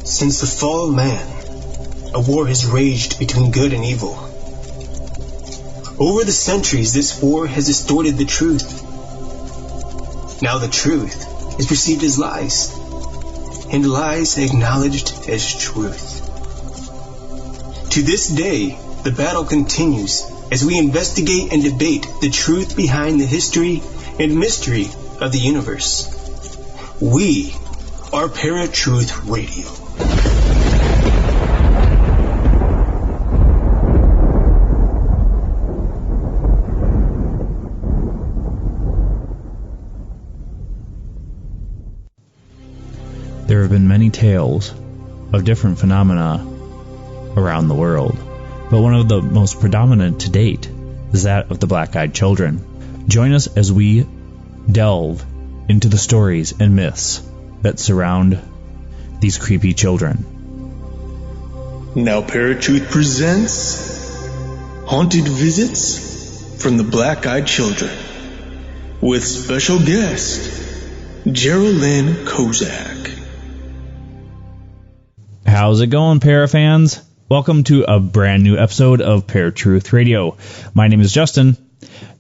Since the fall of man, a war has raged between good and evil. Over the centuries, this war has distorted the truth. Now the truth is perceived as lies, and lies acknowledged as truth. To this day, the battle continues as we investigate and debate the truth behind the history and mystery of the universe. We are Paratruth Radio. There have been many tales of different phenomena around the world, but one of the most predominant to date is that of the black-eyed children. Join us as we delve into the stories and myths that surround these creepy children. Now Paratruth presents Haunted Visits from the Black-Eyed Children with special guest Jeri Kozak. How's it going, Parafans? Welcome to a brand new episode of Paratruth Radio. My name is Justin.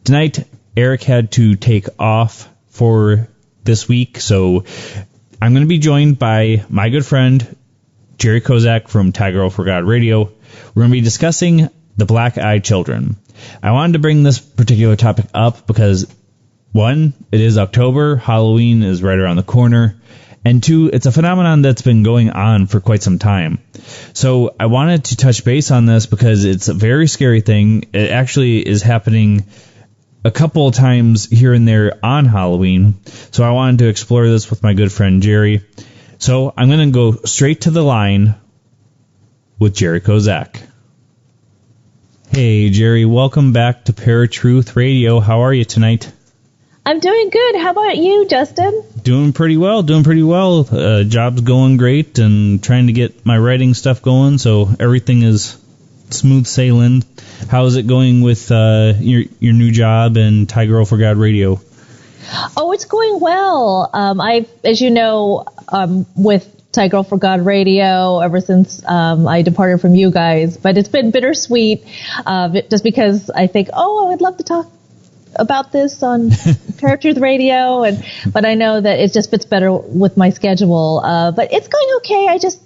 Tonight, Eric had to take off for this week, so I'm going to be joined by my good friend, Jeri Kozak from Tiger Over God Radio. We're going to be discussing the Black-Eyed Children. I wanted to bring this particular topic up because, one, it is October, Halloween is right around the corner, and two, it's a phenomenon that's been going on for quite some time. So I wanted to touch base on this because it's a very scary thing. It actually is happening a couple of times here and there on Halloween. So I wanted to explore this with my good friend Jeri. So I'm going to go straight to the line with Jeri Kozak. Hey Jeri, welcome back to Paratruth Radio. How are you tonight? I'm doing good. How about you, Justin? Doing pretty well. Job's going great and trying to get my writing stuff going, so everything is smooth sailing. How is it going with your new job and Tiger Over God Radio? Oh, it's going well. As you know, with Tiger Over God Radio ever since I departed from you guys, but it's been bittersweet just because I think, I would love to talk about this on Paratruth Radio, but I know that it just fits better with my schedule. But it's going okay. I just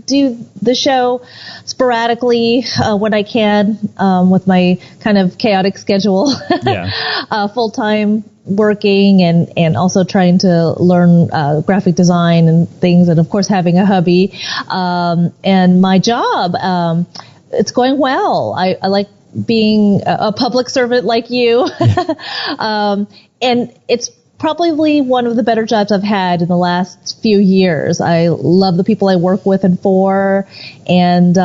do the show sporadically when I can with my kind of chaotic schedule. Yeah. Full-time working and also trying to learn graphic design and things, and of course having a hubby. And my job, it's going well. I like being a public servant like you. Yeah. And it's probably one of the better jobs I've had in the last few years. I love the people I work with and for, and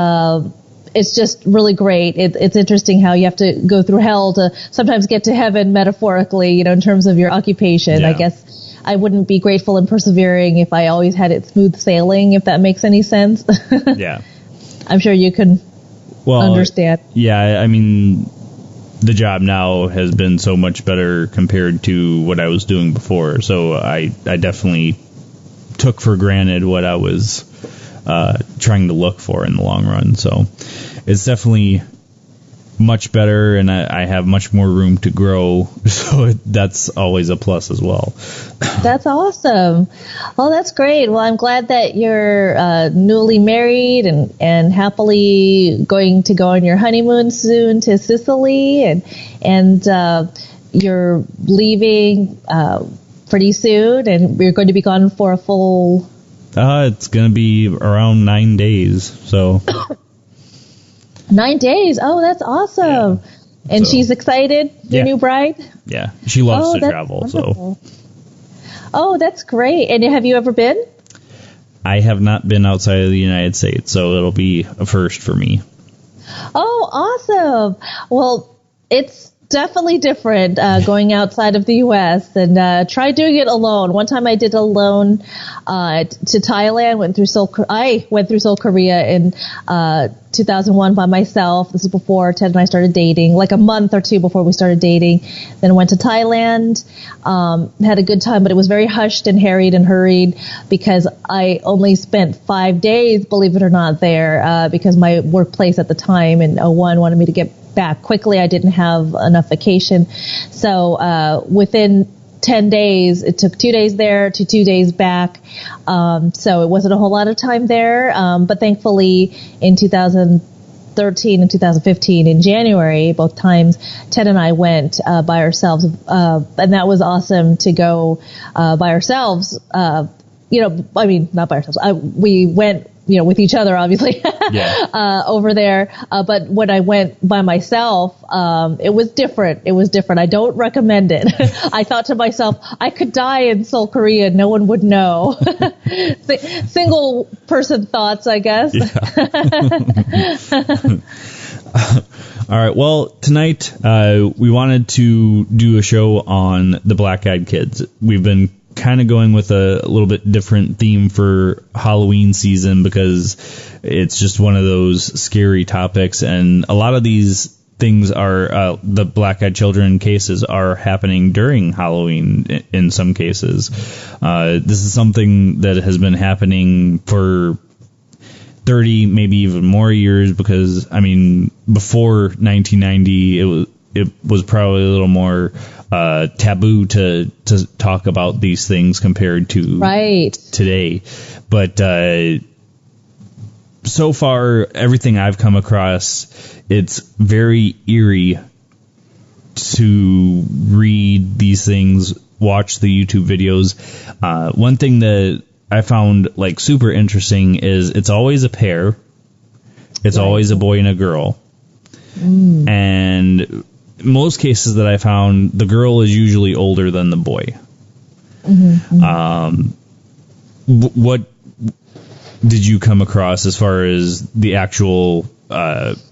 it's just really great. It's interesting how you have to go through hell to sometimes get to heaven metaphorically, in terms of your occupation. Yeah. I guess I wouldn't be grateful and persevering if I always had it smooth sailing, if that makes any sense. Yeah. I'm sure you can understand. Yeah, I mean, the job now has been so much better compared to what I was doing before. So I definitely took for granted what I was trying to look for in the long run. So it's definitely much better, and I have much more room to grow. So that's always a plus as well. That's awesome. Well, that's great. Well, I'm glad that you're newly married and happily going to go on your honeymoon soon to Sicily, and you're leaving pretty soon, and you're going to be gone for a full... It's going to be around 9 days, so... 9 days? Oh, that's awesome. Yeah. And she's excited, your new bride? Yeah, she loves to travel. Wonderful. So. Oh, that's great. And have you ever been? I have not been outside of the United States, so it'll be a first for me. Oh, awesome. Well, it's definitely different going outside of the U.S. and try doing it alone. One time I did it alone to Thailand. I went through Seoul, Korea in 2001 by myself. This is before Ted and I started dating, like a month or two before we started dating. Then went to Thailand, had a good time, but it was very hushed and harried and hurried because I only spent 5 days, believe it or not, there because my workplace at the time in 01 wanted me to get back quickly. I didn't have enough vacation. So within 10 days, it took 2 days there to 2 days back. So it wasn't a whole lot of time there. But thankfully in 2013 and 2015 in January, both times, Ted and I went by ourselves. And that was awesome to go by ourselves. Not by ourselves. We went with each other, obviously, over there. But when I went by myself, it was different. I don't recommend it. I thought to myself, I could die in Seoul, Korea. No one would know. Single person thoughts, I guess. Yeah. All right. Well, tonight, we wanted to do a show on the Black Eyed Kids. We've been kind of going with a little bit different theme for Halloween season because it's just one of those scary topics, and a lot of these things are the black-eyed children cases are happening during Halloween in some cases. This is something that has been happening for 30, maybe even more years because, before 1990, it was probably a little more taboo to talk about these things compared to today. But so far, everything I've come across, it's very eerie to read these things, watch the YouTube videos. One thing that I found super interesting is it's always a pair. It's always a boy and a girl. And most cases that I found, the girl is usually older than the boy. What did you come across as far as the actual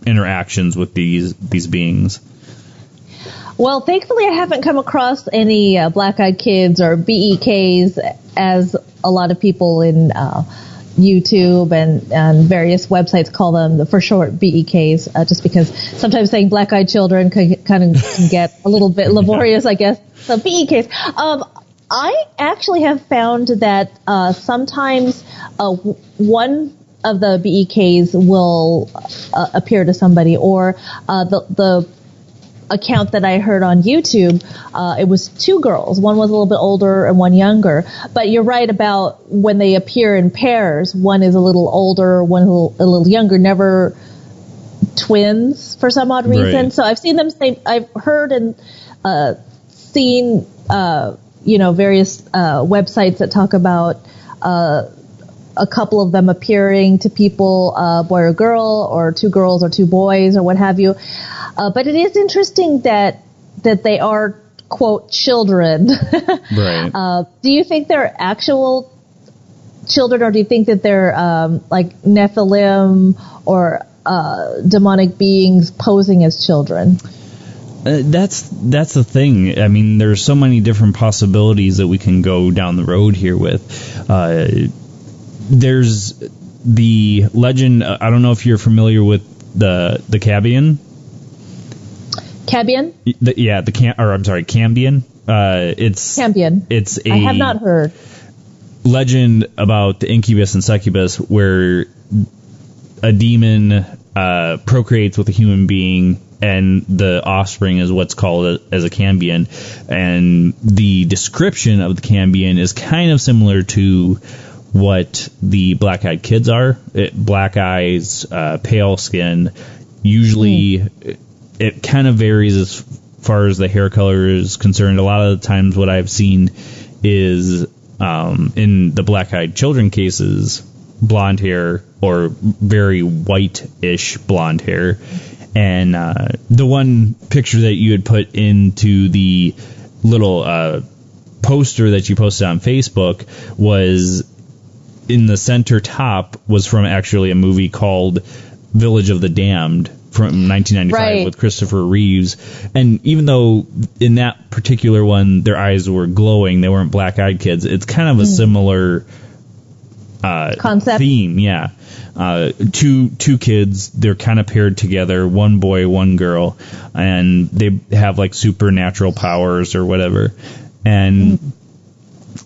interactions with these beings? Well, thankfully, I haven't come across any black-eyed kids or BEKs, as a lot of people in YouTube and various websites call them, for short, BEKs, just because sometimes saying black-eyed children can get a little bit laborious, I guess. So BEKs. I actually have found that sometimes one of the BEKs will appear to somebody, or the account that I heard on YouTube, it was two girls. One was a little bit older and one younger. But you're right about when they appear in pairs. One is a little older, one a little younger, never twins for some odd reason. Right. So I've seen them say, I've heard and seen, various websites that talk about a couple of them appearing to people, boy or girl, or two girls or two boys, or what have you. But it is interesting that they are, quote, children. Right. Do you think they're actual children, or do you think that they're like Nephilim or demonic beings posing as children? That's the thing. I mean, there's so many different possibilities that we can go down the road here with. There's the legend. I don't know if you're familiar with the Cabian. Cabian? Cambion. It's Cambion. It's I have not heard. Legend about the incubus and succubus, where a demon procreates with a human being, and the offspring is what's called as a Cambion. And the description of the Cambion is kind of similar to what the black-eyed kids are. Black eyes, pale skin. Usually, it kind of varies as far as the hair color is concerned. A lot of the times what I've seen is, in the black-eyed children cases, blonde hair or very white-ish blonde hair. And the one picture that you had put into the little poster that you posted on Facebook was in the center top was from actually a movie called Village of the Damned. from 1995 Right. with Christopher Reeves. And even though in that particular one their eyes were glowing, they weren't black-eyed kids, it's kind of a similar concept theme. Yeah. Two kids, they're kind of paired together, one boy, one girl, and they have like supernatural powers or whatever. And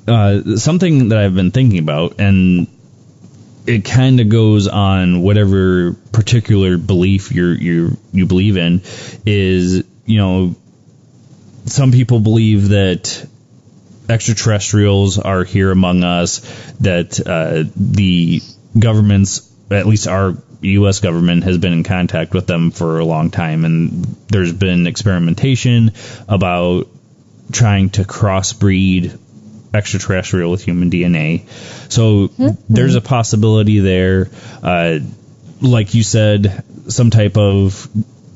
something that I've been thinking about, and it kind of goes on whatever particular belief you believe in, is, you know, some people believe that extraterrestrials are here among us, that the governments, at least our U.S. government, has been in contact with them for a long time, and there's been experimentation about trying to crossbreed extraterrestrial with human DNA. So there's a possibility there. Like you said, some type of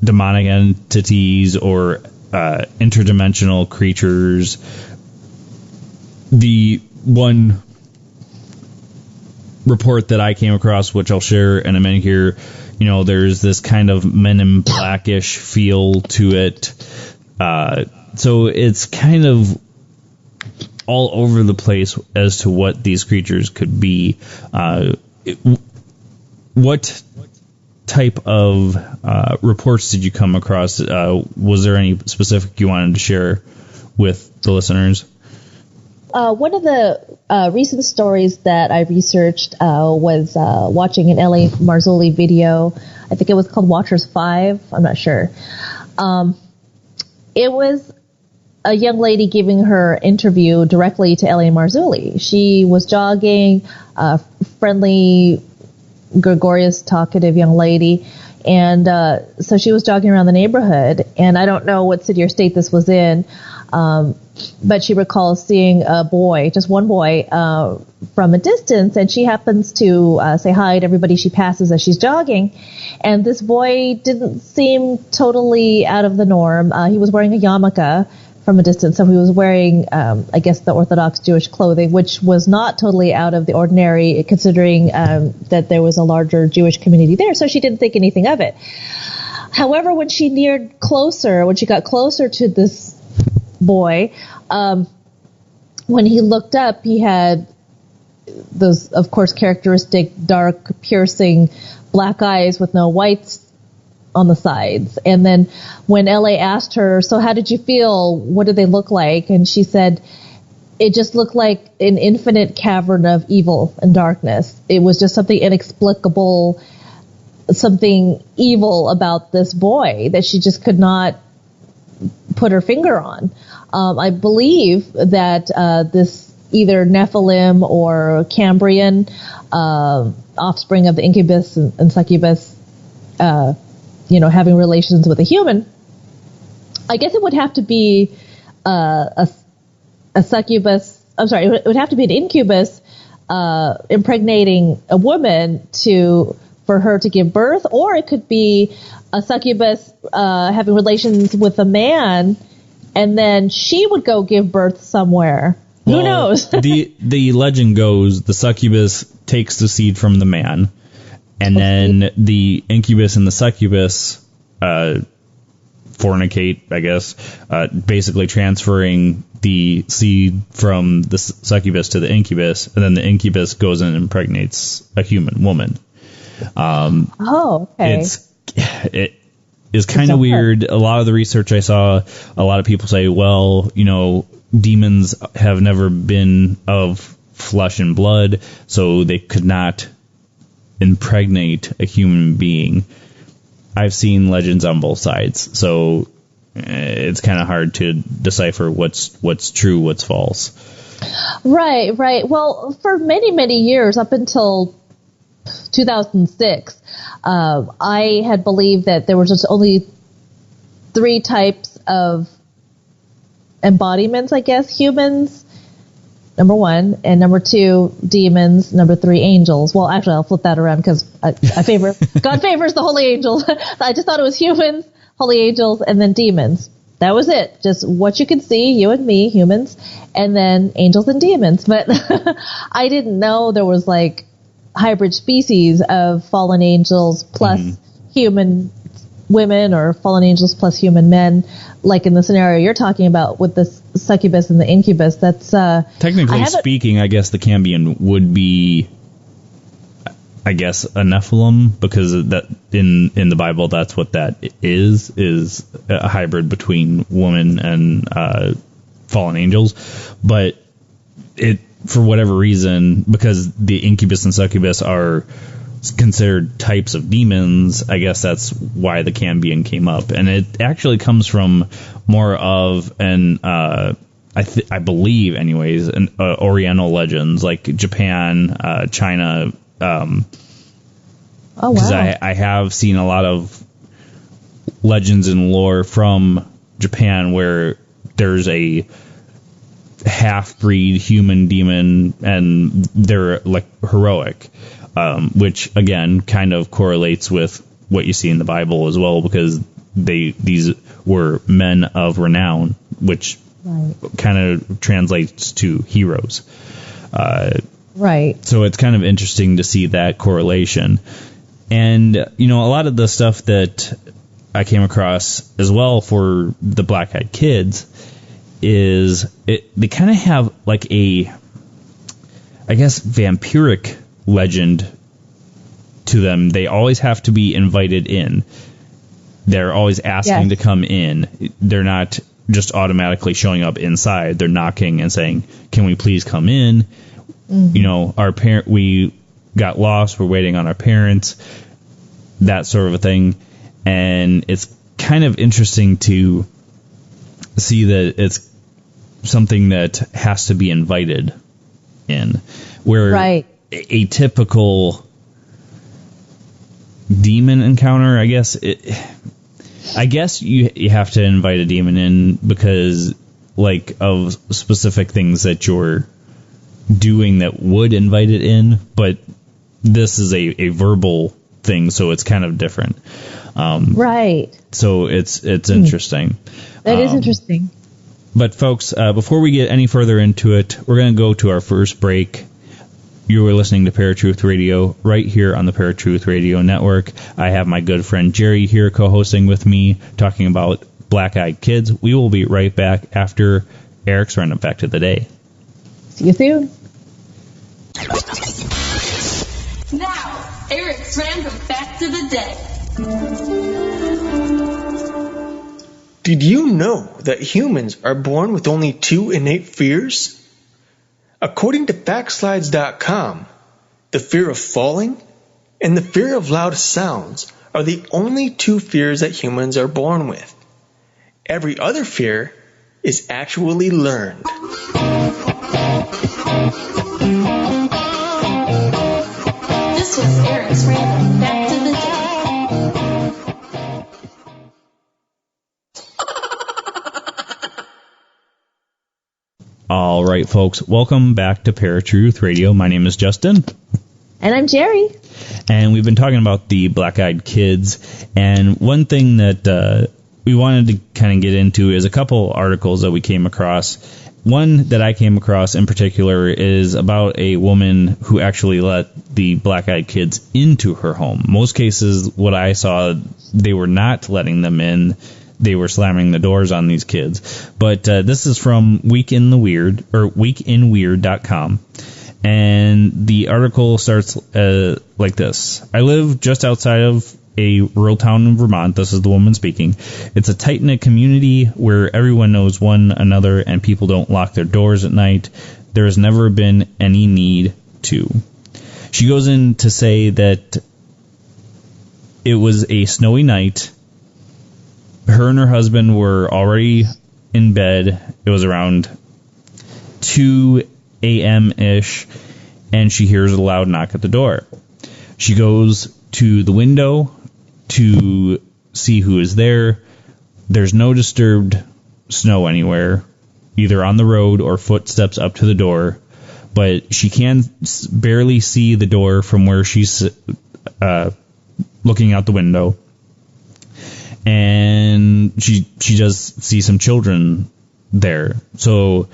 demonic entities or interdimensional creatures. The one report that I came across, which I'll share in a minute here, you know, there's this kind of Men in Blackish feel to it. So it's kind of all over the place as to what these creatures could be. What type of reports did you come across? Was there any specific you wanted to share with the listeners? One of the recent stories that I researched was watching an L.A. Marzulli video. I think it was called Watchers 5. I'm not sure. It was a young lady giving her interview directly to L.A. Marzulli. She was jogging, friendly, gregarious, talkative young lady. And so she was jogging around the neighborhood. And I don't know what city or state this was in, but she recalls seeing a boy, just one boy, from a distance, and she happens to say hi to everybody she passes as she's jogging. And this boy didn't seem totally out of the norm. He was wearing a yarmulke from a distance, so he was wearing, I guess, the Orthodox Jewish clothing, which was not totally out of the ordinary, considering that there was a larger Jewish community there, so she didn't think anything of it. However, when she got closer to this boy, when he looked up, he had those, of course, characteristic dark, piercing black eyes with no whites on the sides. And then when L.A. asked her, so how did you feel? What did they look like? And she said, it just looked like an infinite cavern of evil and darkness. It was just something inexplicable, something evil about this boy that she just could not put her finger on. I believe that this either Nephilim or Cambrian offspring of the incubus and succubus, having relations with a human. I guess it would have to be a succubus. I'm sorry, it would have to be an incubus impregnating a woman for her to give birth, or it could be a succubus having relations with a man, and then she would go give birth somewhere. Well, who knows? the legend goes the succubus takes the seed from the man, and then the incubus and the succubus fornicate, I guess, basically transferring the seed from the succubus to the incubus, and then the incubus goes and impregnates a human woman. Okay. It is kind of weird. A lot of the research I saw, a lot of people say, well, demons have never been of flesh and blood, so they could not impregnate a human being. I've seen legends on both sides, so it's kind of hard to decipher what's true, what's false. Right. Well, for many, many years, up until 2006, I had believed that there were just only 3 types of embodiments, I guess. Humans, number 1, and number 2, demons, number 3, angels. Well, actually, I'll flip that around because God favors the holy angels. I just thought it was humans, holy angels, and then demons. That was it. Just what you could see, you and me, humans, and then angels and demons. But I didn't know there was like hybrid species of fallen angels plus human women or fallen angels plus human men, like in the scenario you're talking about with the succubus and the incubus. That's technically speaking, I guess the Cambion would be, I guess, a Nephilim, because that in the Bible that's what that is a hybrid between woman and fallen angels. But it, for whatever reason, because the incubus and succubus are considered types of demons, I guess that's why the Cambion came up. And it actually comes from more of an I believe anyways, Oriental legends like Japan, China. Oh wow! Because I have seen a lot of legends and lore from Japan where there's a half-breed human demon and they're like heroic, which again kind of correlates with what you see in the Bible as well, because these were men of renown, which kind of translates to heroes. Right. So it's kind of interesting to see that correlation. And, a lot of the stuff that I came across as well for the Black-Eyed Kids is they kind of have like a, I guess, vampiric legend to them. They always have to be invited in. They're always asking to come in. They're not just automatically showing up inside. They're knocking and saying, "Can we please come in?" Mm-hmm. We got lost. We're waiting on our parents. That sort of a thing. And it's kind of interesting to see that it's something that has to be invited in, where a typical demon encounter, I guess you have to invite a demon in because like of specific things that you're doing that would invite it in, but this is a verbal thing, so it's kind of different. So it's interesting. That is interesting. But folks, before we get any further into it, we're going to go to our first break. You are listening to Paratruth Radio right here on the Paratruth Radio Network. I have my good friend Jeri here co-hosting with me, talking about Black-Eyed Kids. We will be right back after Eric's random fact of the day. See you soon. Now, Eric's random fact of the day. Did you know that humans are born with only 2 innate fears? According to FactSlides.com, the fear of falling and the fear of loud sounds are the only 2 fears that humans are born with. Every other fear is actually learned. This was Eric's random fact of the day. All right, folks, welcome back to Paratruth Radio. My name is Justin. And I'm Jeri. And we've been talking about the Black-Eyed Kids. And one thing that we wanted to kind of get into is a couple articles that we came across. One that I came across in particular is about a woman who actually let the Black-Eyed Kids into her home. Most cases, what I saw, they were not letting them in. They were slamming the doors on these kids. But this is from weekinweird.com. And the article starts like this. I live just outside of a rural town in Vermont. This is the woman speaking. It's a tight-knit community where everyone knows one another and people don't lock their doors at night. There has never been any need to. She goes in to say that it was a snowy night. Her and her husband were already in bed. It was around 2 a.m.-ish, and she hears a loud knock at the door. She goes to the window to see who is there. There's no disturbed snow anywhere, either on the road or footsteps up to the door, but she can barely see the door from where she's looking out the window. And she does see some children there. So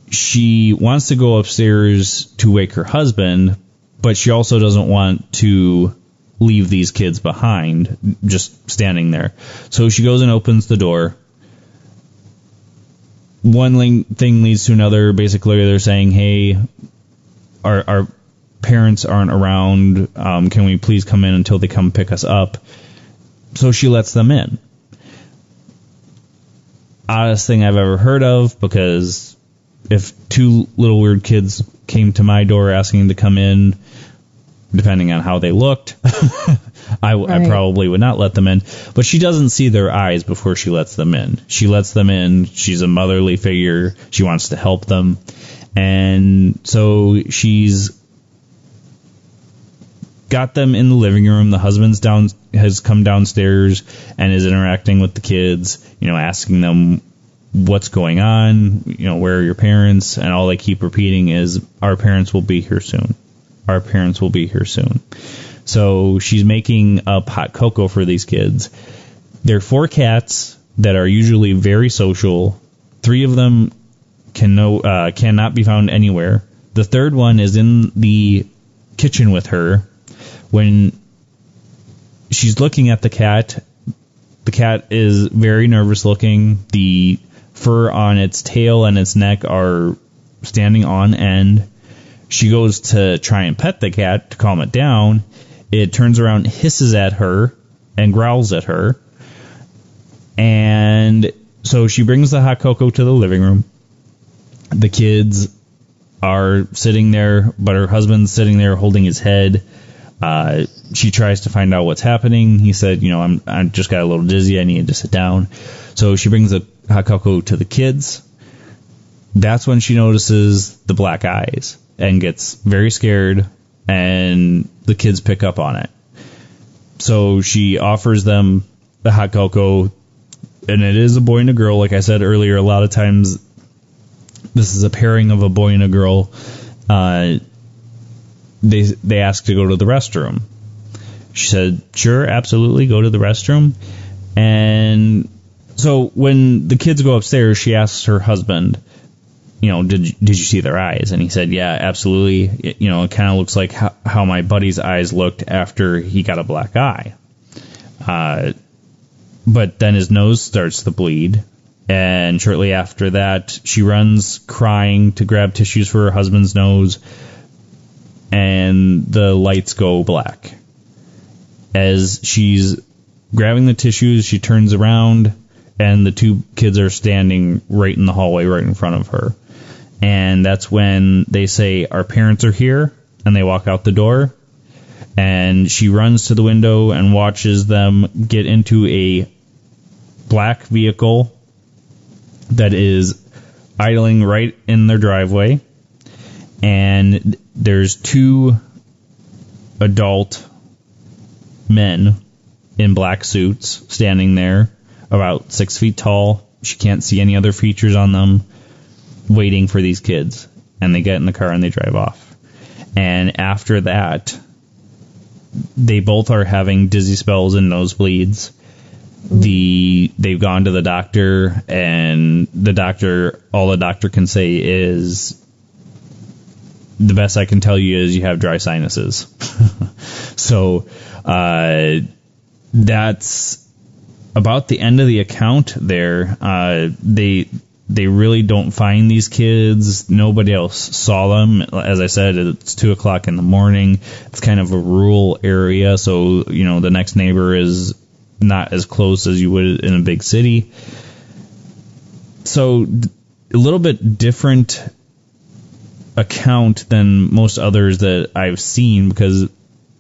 she wants to go upstairs to wake her husband, but she also doesn't want to leave these kids behind, just standing there. So she goes and opens the door. One thing leads to another. Basically, they're saying, hey, our parents aren't around. Can we please come in until they come pick us up? So she lets them in. Oddest thing I've ever heard of, because if two little weird kids came to my door asking to come in, depending on how they looked, I probably would not let them in. But she doesn't see their eyes before she lets them in. She lets them in. She's a motherly figure. She wants to help them. And so she's got them in the living room. The husband's has come downstairs and is interacting with the kids, asking them what's going on, where are your parents? And all they keep repeating is, our parents will be here soon. Our parents will be here soon. So she's making up hot cocoa for these kids. There are 4 cats that are usually very social. 3 of them cannot be found anywhere. The third one is in the kitchen with her. When she's looking at the cat is very nervous looking. The fur on its tail and its neck are standing on end. She goes to try and pet the cat to calm it down. It turns around, hisses at her, and growls at her. And so she brings the hot cocoa to the living room. The kids are sitting there, but her husband's sitting there holding his head. She tries to find out what's happening. He said, I just got a little dizzy. I needed to sit down. So she brings the hot cocoa to the kids. That's when she notices the black eyes and gets very scared, and the kids pick up on it. So she offers them the hot cocoa, and it is a boy and a girl. Like I said earlier, a lot of times this is a pairing of a boy and a girl. They asked to go to the restroom. She said, sure, absolutely, go to the restroom. And so when the kids go upstairs, she asks her husband, did you see their eyes? And he said, yeah, absolutely. It kind of looks like how my buddy's eyes looked after he got a black eye. But then his nose starts to bleed. And shortly after that, she runs crying to grab tissues for her husband's nose. And the lights go black. As she's grabbing the tissues, she turns around, and the 2 kids are standing right in the hallway, right in front of her. And that's when they say, our parents are here, and they walk out the door. And she runs to the window and watches them get into a black vehicle that is idling right in their driveway. And there's 2 adult men in black suits standing there, about 6 feet tall. She can't see any other features on them, waiting for these kids. And they get in the car and they drive off. And after that, they both are having dizzy spells and nosebleeds. They've gone to the doctor, and all the doctor can say is, the best I can tell you is you have dry sinuses. So that's about the end of the account there. They really don't find these kids. Nobody else saw them. As I said, it's 2 o'clock in the morning. It's kind of a rural area, so the next neighbor is not as close as you would in a big city. So a little bit different account than most others that I've seen, because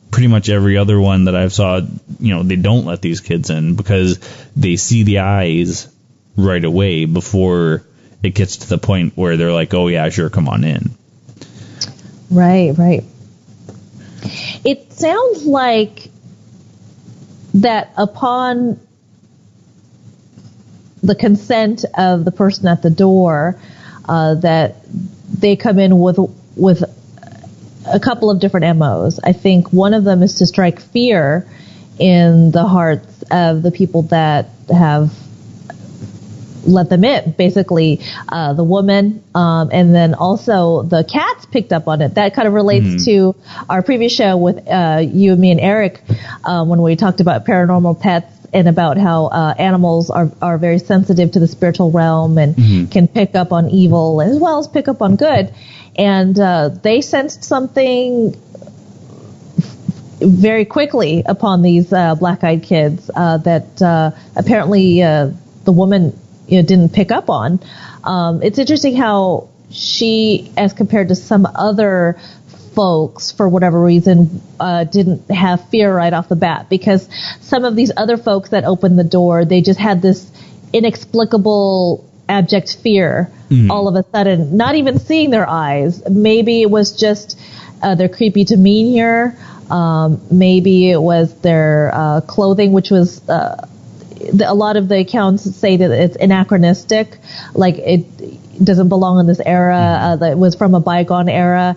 pretty much every other one that I've saw, they don't let these kids in because they see the eyes right away before it gets to the point where they're like, oh yeah, sure, come on in. Right. It sounds like that upon the consent of the person at the door, that they come in with a couple of different MOs. I think one of them is to strike fear in the hearts of the people that have let them in. Basically, the woman, and then also the cats picked up on it. That kind of relates to our previous show with you and me and Eric, when we talked about paranormal pets and about how animals are very sensitive to the spiritual realm and can pick up on evil as well as pick up on good. And they sensed something very quickly upon these black-eyed kids that apparently the woman didn't pick up on. It's interesting how she, as compared to some other folks, for whatever reason, didn't have fear right off the bat, because some of these other folks that opened the door, they just had this inexplicable abject fear all of a sudden, not even seeing their eyes. Maybe it was just their creepy demeanor. Maybe it was their clothing, which was a lot of the accounts say that it's anachronistic, like it doesn't belong in this era, that it was from a bygone era.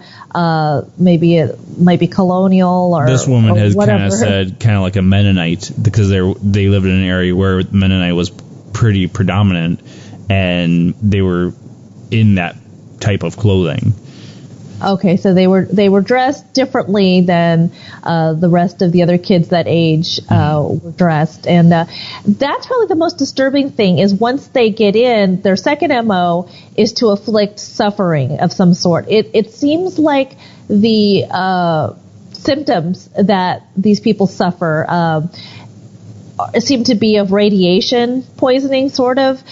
Maybe it might be colonial or this woman has kind of said kind of like a Mennonite, because they lived in an area where Mennonite was pretty predominant, and they were in that type of clothing. Okay, so they were dressed differently than the rest of the other kids that age were dressed, and that's probably the most disturbing thing. Is once they get in, their second MO is to afflict suffering of some sort. It seems like the symptoms that these people suffer seem to be of radiation poisoning, sort of.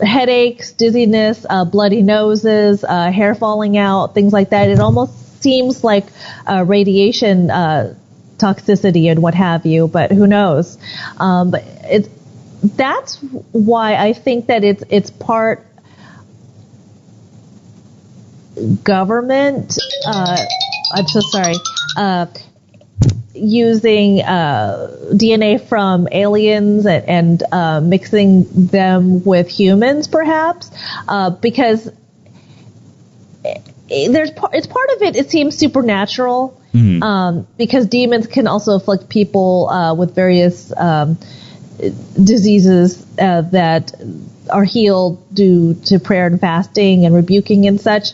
Headaches, dizziness, bloody noses, hair falling out, things like that. It almost seems like radiation toxicity and what have you, but who knows? But that's why I think that it's part government. I'm so sorry. Using DNA from aliens and mixing them with humans, perhaps, because it's part of it. It seems supernatural, because demons can also afflict people with various diseases that are healed due to prayer and fasting and rebuking and such.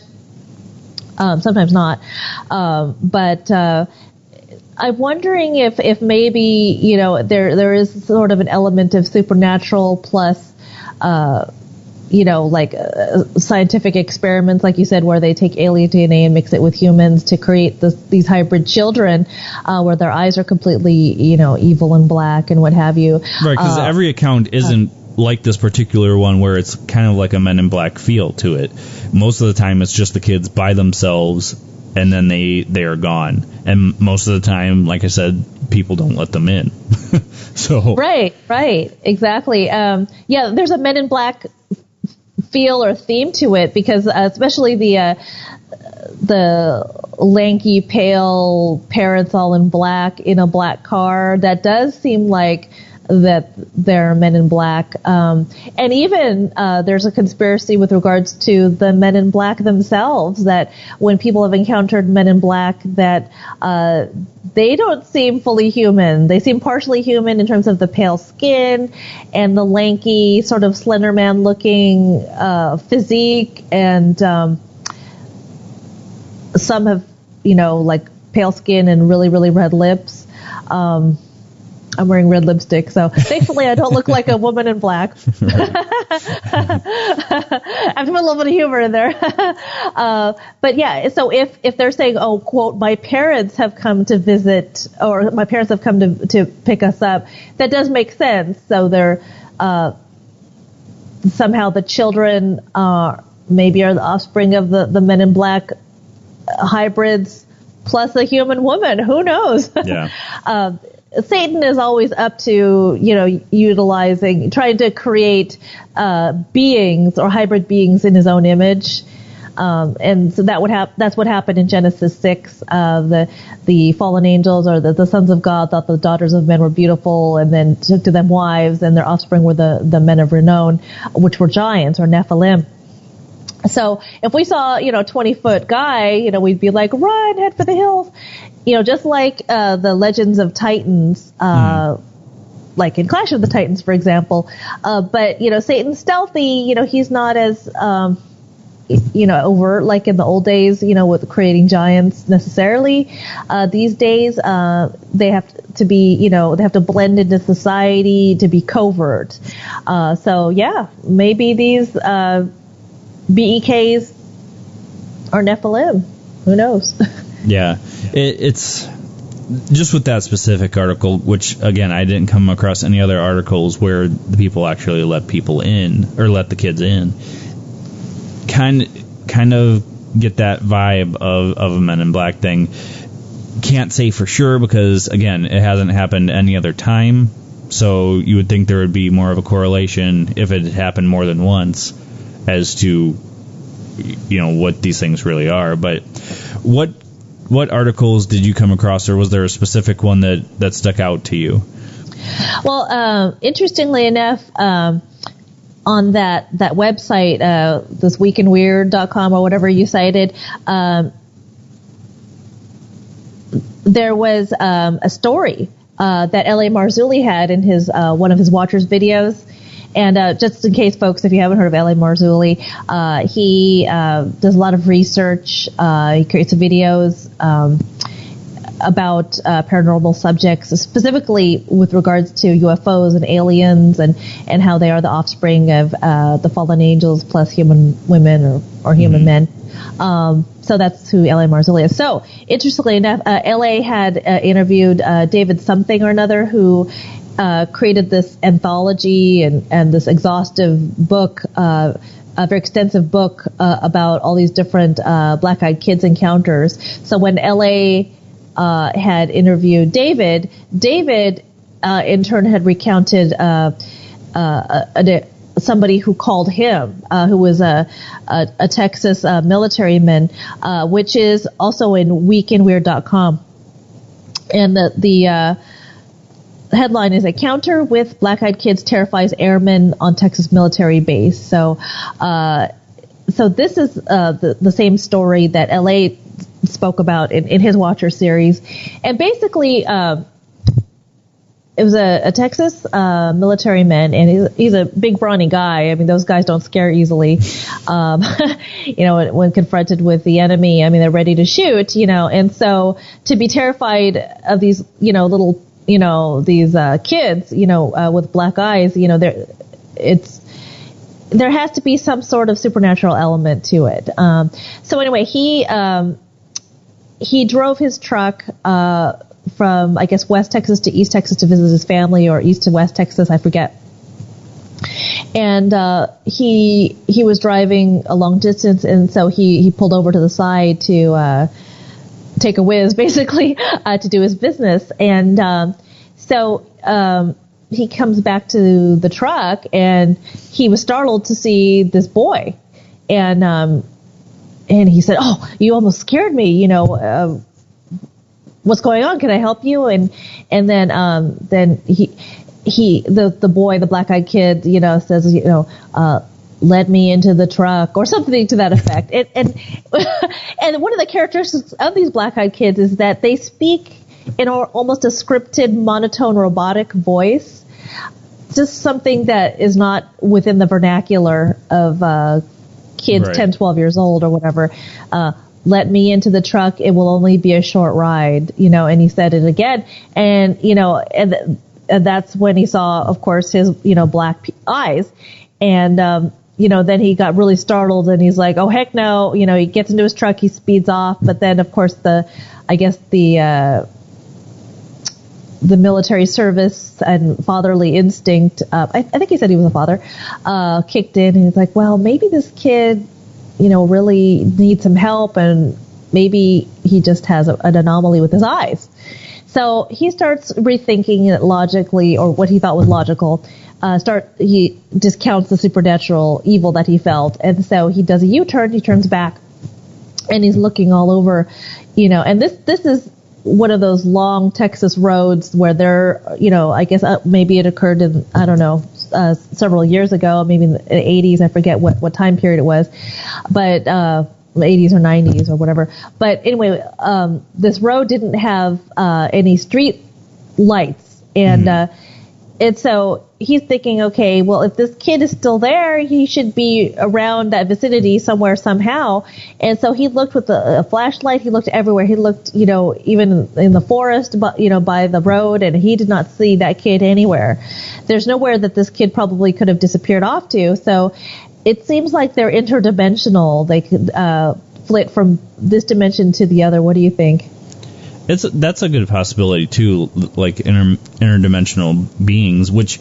Sometimes not, but. I'm wondering if maybe, there is sort of an element of supernatural plus, like scientific experiments, like you said, where they take alien DNA and mix it with humans to create these hybrid children, where their eyes are completely, evil and black and what have you. Right, because every account isn't like this particular one where it's kind of like a Men in Black feel to it. Most of the time it's just the kids by themselves, and then they are gone. And most of the time, like I said, people don't let them in. So Right, exactly. There's a Men in Black feel or theme to it, because especially the lanky, pale parents all in black in a black car, that does seem like that they're Men in Black. And even there's a conspiracy with regards to the Men in Black themselves, that when people have encountered Men in Black, that they don't seem fully human. They seem partially human in terms of the pale skin and the lanky, sort of slender man looking physique, and some have, like pale skin and really, really red lips. I'm wearing red lipstick, so thankfully I don't look like a woman in black. I have to put a little bit of humor in there. But yeah, so if they're saying, oh, quote, my parents have come to visit, or my parents have come to pick us up, that does make sense. So they're somehow the children maybe are the offspring of the Men in Black hybrids plus a human woman. Who knows? Yeah. Satan is always up to, trying to create beings or hybrid beings in his own image. And so that's what happened in Genesis 6. The fallen angels, or the sons of God, thought the daughters of men were beautiful, and then took to them wives, and their offspring were the men of renown, which were giants, or Nephilim. So if we saw, 20-foot guy, we'd be like, run, head for the hills. Just like the Legends of Titans, like in Clash of the Titans, for example. But, Satan's stealthy, he's not as, overt like in the old days, with creating giants necessarily. These days, they have to be, they have to blend into society to be covert. Maybe these BEKs are Nephilim. Who knows? Yeah, it's just with that specific article, which, again, I didn't come across any other articles where the people actually let people in, or let the kids in. Kind of get that vibe of a Men in Black thing. Can't say for sure because, again, it hasn't happened any other time. So you would think there would be more of a correlation if it had happened more than once as to, what these things really are. But what articles did you come across, or was there a specific one that stuck out to you? Well, interestingly enough, on that website, this weekinweird.com or whatever you cited, there was a story that L.A. Marzulli had in his one of his Watchers videos. And just in case, folks, if you haven't heard of L.A. Marzulli, he does a lot of research. He creates videos about paranormal subjects, specifically with regards to UFOs and aliens and how they are the offspring of the fallen angels plus human women or human men. So that's who L.A. Marzulli is. So, interestingly enough, L.A. had interviewed David something or another who created this anthology and this exhaustive book, a very extensive book about all these different black-eyed kids encounters. So when L.A. had interviewed David in turn had recounted somebody who called him, who was a Texas military man, which is also in weekinweird.com. And the headline is "Encounter with Black-Eyed Kids Terrifies Airmen on Texas Military Base." So this is the same story that L.A. spoke about in his Watcher series. And basically, it was a Texas military man, and he's a big brawny guy. I mean, those guys don't scare easily. When confronted with the enemy, I mean, they're ready to shoot, and so to be terrified of these, little, these kids, with black eyes, there has to be some sort of supernatural element to it. So anyway, he drove his truck from, I guess, West Texas to East Texas to visit his family, or East to West Texas, I forget. And he was driving a long distance, and so he pulled over to the side to take a whiz, basically, to do his business. And so he comes back to the truck, and he was startled to see this boy. And he said, "Oh, you almost scared me, what's going on? Can I help you?" And then the boy, the black-eyed kid, says, "Let me into the truck," or something to that effect. And one of the characteristics of these black-eyed kids is that they speak in almost a scripted, monotone, robotic voice. Just something that is not within the vernacular of kids, right. 10, 12 years old or whatever. "Let me into the truck. It will only be a short ride," and he said it again. And, and that's when he saw, of course, his, black eyes. And, then he got really startled, and he's like, "Oh, heck no." He gets into his truck, he speeds off. But then, of course, the military service and fatherly instinct, I think he said he was a father, kicked in, and he's like, well, maybe this kid, really needs some help, and maybe he just has an anomaly with his eyes. So he starts rethinking it logically, or what he thought was logical. He discounts the supernatural evil that he felt, and so he does a U-turn, he turns back, and he's looking all over, and this is one of those long Texas roads where there, I guess maybe it occurred in, I don't know, several years ago, maybe in the 80s. I forget what time period it was, but 80s or 90s or whatever. But anyway, this road didn't have any street lights, and And so he's thinking, okay, well, if this kid is still there, he should be around that vicinity somewhere, somehow. And so he looked with a flashlight. He looked everywhere. He looked, even in the forest, but, by the road, and he did not see that kid anywhere. There's nowhere that this kid probably could have disappeared off to. So it seems like they're interdimensional. They could flit from this dimension to the other. What do you think? That's a good possibility too, like interdimensional beings, which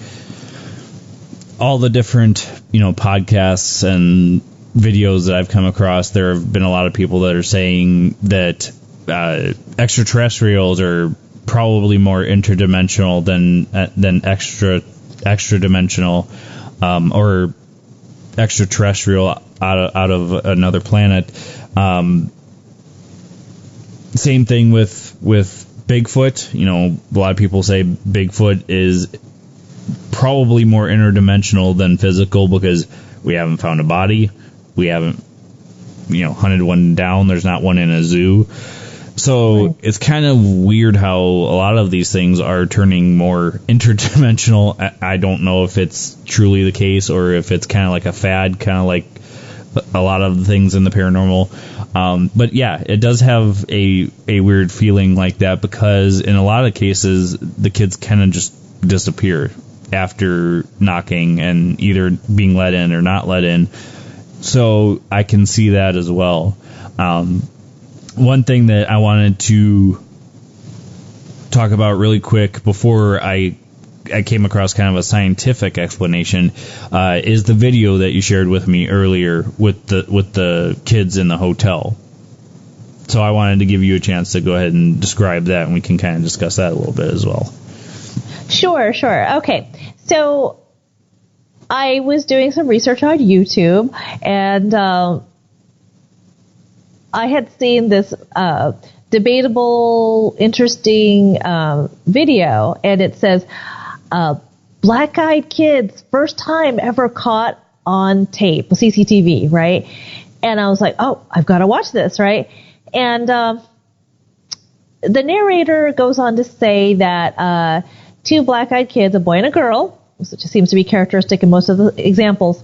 all the different podcasts and videos that I've come across, there have been a lot of people that are saying that extraterrestrials are probably more interdimensional than extra dimensional or extraterrestrial out of another planet. Same thing with Bigfoot. A lot of people say Bigfoot is probably more interdimensional than physical because we haven't found a body. We haven't, hunted one down. There's not one in a zoo. So right. It's kind of weird how a lot of these things are turning more interdimensional. I don't know if it's truly the case or if it's kind of like a fad, kind of like a lot of things in the paranormal. But yeah, it does have a weird feeling like that because in a lot of cases, the kids kind of just disappear after knocking and either being let in or not let in. So I can see that as well. One thing that I wanted to talk about really quick before I came across kind of a scientific explanation is the video that you shared with me earlier with the kids in the hotel. So I wanted to give you a chance to go ahead and describe that, and we can kind of discuss that a little bit as well. Sure. Okay. So I was doing some research on YouTube, and I had seen this debatable, interesting video, and it says, black-eyed kids, first time ever caught on tape, CCTV, right? And I was like, oh, I've got to watch this, right? And the narrator goes on to say that two black-eyed kids, a boy and a girl, which seems to be characteristic in most of the examples,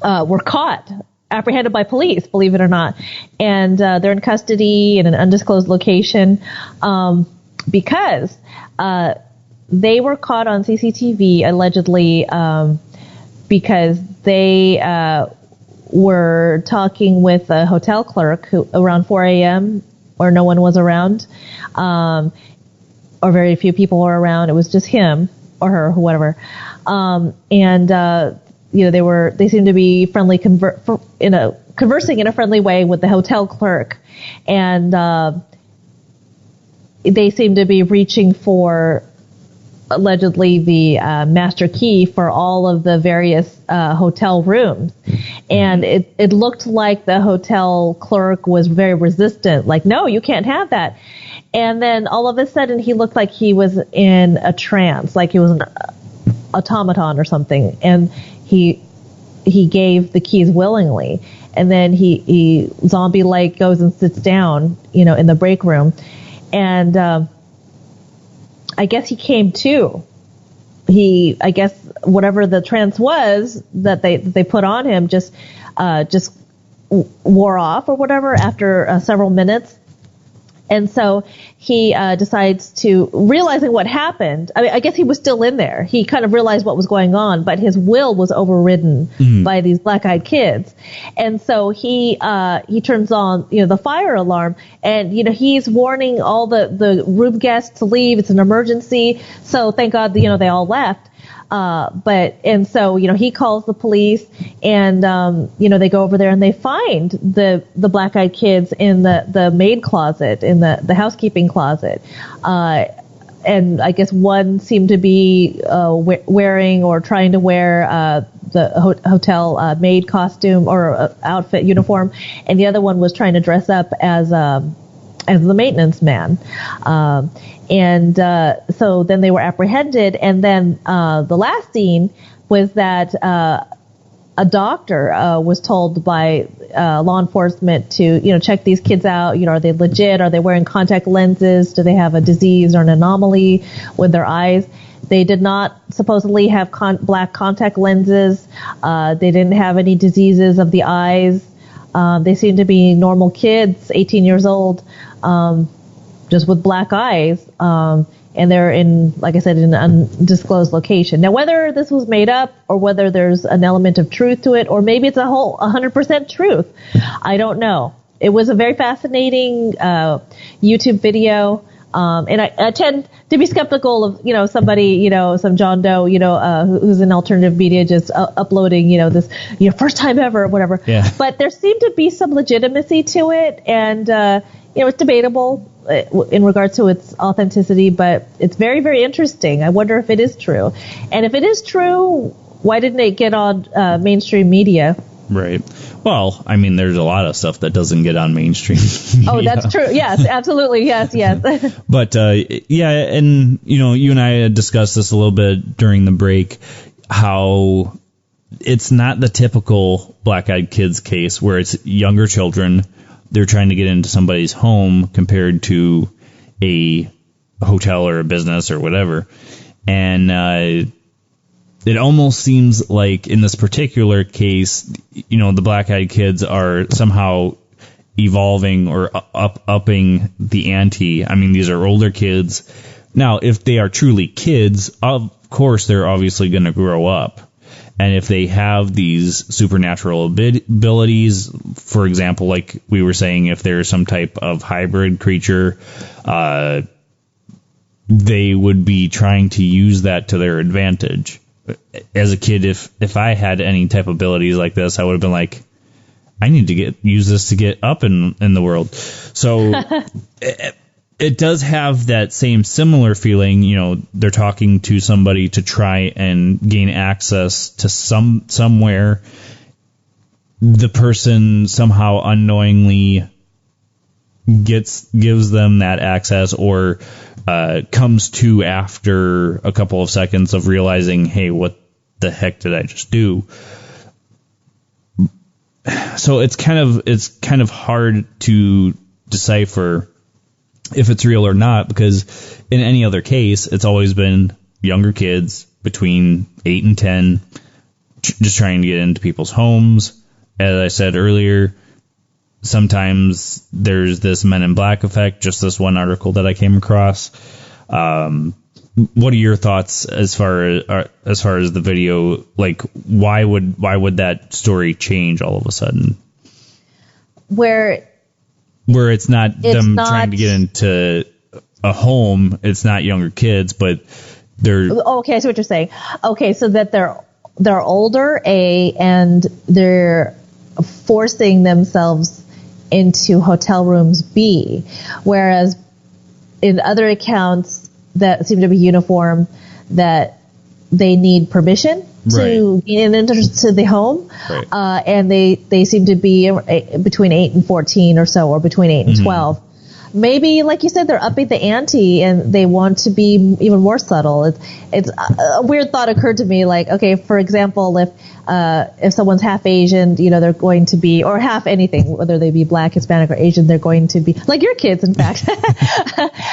were caught, apprehended by police, believe it or not. And they're in custody in an undisclosed location because they were caught on CCTV, allegedly, because they were talking with a hotel clerk who around 4 a.m. or no one was around, or very few people were around. It was just him or her, whatever. They seemed to be friendly, conversing in a friendly way with the hotel clerk, and they seemed to be reaching for allegedly the master key for all of the various hotel rooms. And it looked like the hotel clerk was very resistant, like, no, you can't have that. And then all of a sudden he looked like he was in a trance, like he was an automaton or something. And he gave the keys willingly. And then he zombie-like goes and sits down, in the break room. And I guess he came to. I guess whatever the trance was that they put on him just wore off or whatever after several minutes. And so he decides to, realizing what happened, I guess he was still in there. He kind of realized what was going on, but his will was overridden by these black-eyed kids. And so he turns on, the fire alarm, and, he's warning all the room guests to leave. It's an emergency. So thank God, they all left. So he calls the police, and, they go over there and they find the black-eyed kids in the maid closet, in the housekeeping closet. And I guess one seemed to be, wearing or trying to wear, the hotel, maid costume or outfit uniform. And the other one was trying to dress up as the maintenance man. So then they were apprehended, and then the last scene was that a doctor was told by law enforcement to, check these kids out. Are they legit? Are they wearing contact lenses? Do they have a disease or an anomaly with their eyes? They did not supposedly have black contact lenses. They didn't have any diseases of the eyes. They seemed to be normal kids, 18 years old, just with black eyes. And they're in, like I said, in an undisclosed location. Now, whether this was made up or whether there's an element of truth to it, or maybe it's a whole 100% truth, I don't know. It was a very fascinating YouTube video. And I tend to be skeptical of, somebody, some John Doe, who's in alternative media just uploading, this, first time ever or whatever. Yeah. But there seemed to be some legitimacy to it. And, it's debatable in regards to its authenticity, but it's very, very interesting. I wonder if it is true. And if it is true, why didn't it get on mainstream media? Right. Well, I mean, there's a lot of stuff that doesn't get on mainstream media. Oh, that's true. Yes, absolutely. Yes. But, yeah, and, you and I had discussed this a little bit during the break, how it's not the typical Black-Eyed Kids case where it's younger children. They're trying to get into somebody's home compared to a hotel or a business or whatever. And it almost seems like in this particular case, the Black-Eyed Kids are somehow evolving or upping the ante. I mean, these are older kids. Now, if they are truly kids, of course, they're obviously going to grow up. And if they have these supernatural abilities, for example, like we were saying, if there's some type of hybrid creature, they would be trying to use that to their advantage. As a kid, if I had any type of abilities like this, I would have been like, I need to use this to get up in the world. So it does have that same similar feeling. They're talking to somebody to try and gain access to somewhere. The person somehow unknowingly gives them that access, or comes to after a couple of seconds of realizing, hey, what the heck did I just do? So it's kind of hard to decipher if it's real or not, because in any other case, it's always been younger kids between 8 and 10 just trying to get into people's homes. As I said earlier, sometimes there's this Men in Black effect, just this one article that I came across. What are your thoughts as far as the video? Like, why would that story change all of a sudden? Where it's not them trying to get into a home, it's not younger kids, but they're... Okay, I see what you're saying. Okay, so that they're older, and they're forcing themselves into hotel rooms, B, whereas in other accounts that seem to be uniform, that they need permission to get into the home, and they seem to be between 8 and 14 or so, or between 8 and 12. Maybe, like you said, they're upping the ante and they want to be even more subtle. It's a weird thought occurred to me, like, okay, for example, if someone's half Asian, they're going to be, or half anything, whether they be Black, Hispanic, or Asian, they're going to be, like your kids, in fact,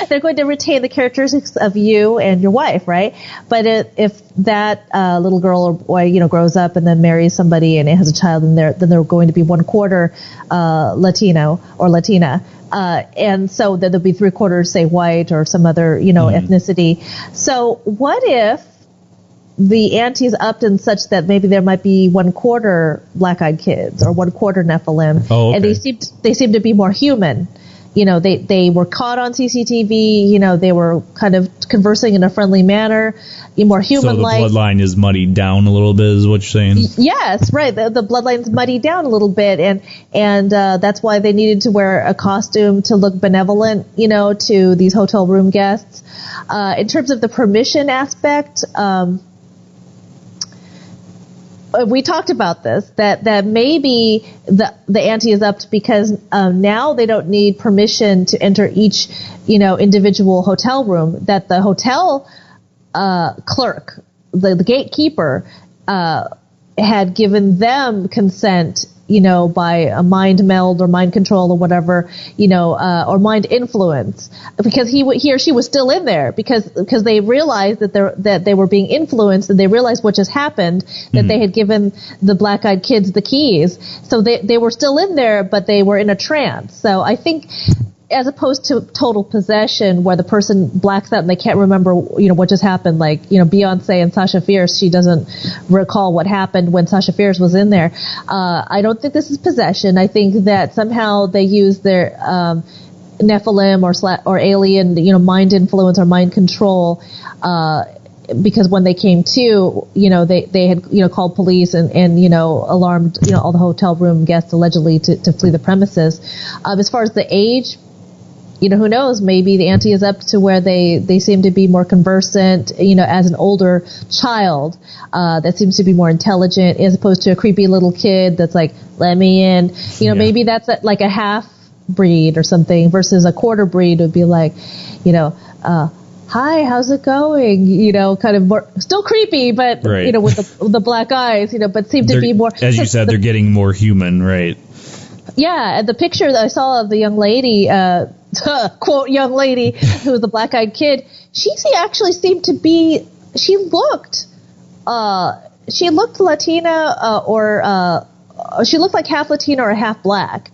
they're going to retain the characteristics of you and your wife, right? But if that little girl or boy, grows up and then marries somebody and has a child, and then they're going to be 1/4 Latino or Latina. And so there'll be 3/4, say, white or some other, ethnicity. So what if the ante is upped in such that maybe there might be 1/4 Black-Eyed Kids or 1/4 Nephilim, and they seem to be more human. They were caught on CCTV. They were kind of conversing in a friendly manner, more human-like. So the bloodline is muddied down a little bit, is what you're saying? Yes, right. The bloodline's muddied down a little bit, and that's why they needed to wear a costume to look benevolent, to these hotel room guests. In terms of the permission aspect, we talked about this, that maybe the ante is upped because now they don't need permission to enter each, individual hotel room, that the hotel clerk, the gatekeeper, had given them consent, by a mind meld or mind control or whatever, or mind influence, because he or she was still in there because they realized that they were being influenced, and they realized what just happened, that they had given the black-eyed kids the keys. So they were still in there, but they were in a trance. So I think, as opposed to total possession where the person blacks out and they can't remember, what just happened. Like, Beyonce and Sasha Fierce, she doesn't recall what happened when Sasha Fierce was in there. I don't think this is possession. I think that somehow they use their, Nephilim or alien, mind influence or mind control, because when they came to, they had, called police and alarmed, all the hotel room guests allegedly to flee the premises. As far as the age, who knows? Maybe the ante is up to where they seem to be more conversant, as an older child, that seems to be more intelligent, as opposed to a creepy little kid that's like, let me in. Maybe that's like a half breed or something, versus a quarter breed would be like, hi, how's it going? Kind of more, still creepy, but, right. With the black eyes, but seem to be more, as you said, they're getting more human, right? Yeah, and the picture that I saw of the young lady, quote, young lady, who was the black-eyed kid, she actually seemed to be, she looked Latina, or she looked like half Latina or half black.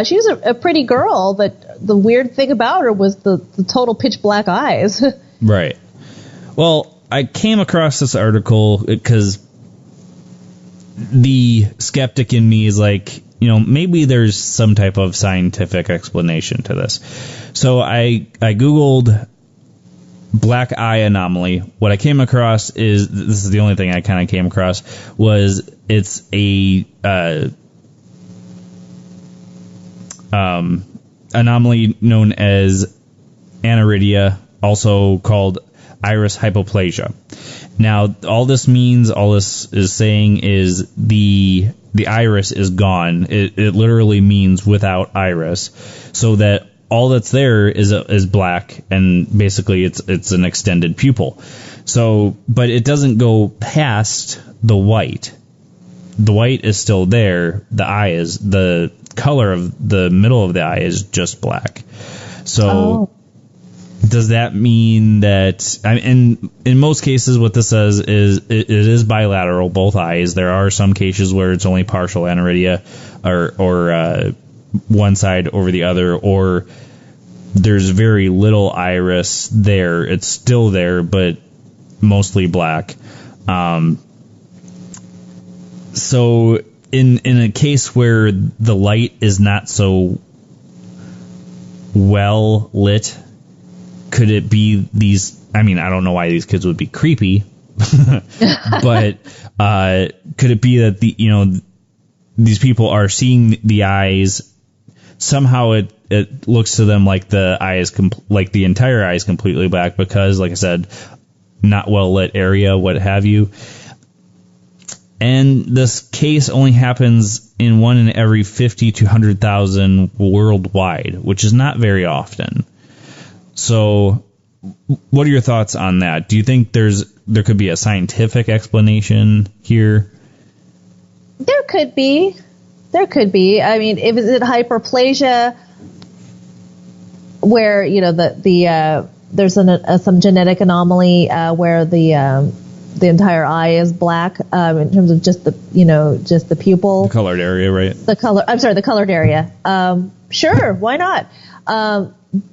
She was a pretty girl, but the weird thing about her was the total pitch black eyes. Right. Well, I came across this article because the skeptic in me is like, maybe there's some type of scientific explanation to this. So I Googled black eye anomaly. What I came across is, this is the only thing I kind of came across, was it's a anomaly known as aniridia, also called iris hypoplasia. Now, all this is saying is the iris is gone. It literally means without iris, so that all that's there is black, and basically it's an extended pupil. So, but it doesn't go past the white. The white is still there. The color of the middle of the eye is just black. So, does that mean that, in most cases, what this says is it is bilateral, both eyes. There are some cases where it's only partial aniridia, or one side over the other, or there's very little iris there. It's still there, but mostly black. So in a case where the light is not so well lit, could it be these? I don't know why these kids would be creepy, but could it be that these people are seeing the eyes? Somehow it looks to them like the eye is like the entire eye is completely black because, like I said, not well lit area, what have you. And this case only happens in 1 in every 50 to 100,000 worldwide, which is not very often. So, what are your thoughts on that? Do you think there could be a scientific explanation here? There could be. If is it hyperplasia, where there's some genetic anomaly where the entire eye is black in terms of just the pupil, the colored area, right? The colored area. Sure, why not?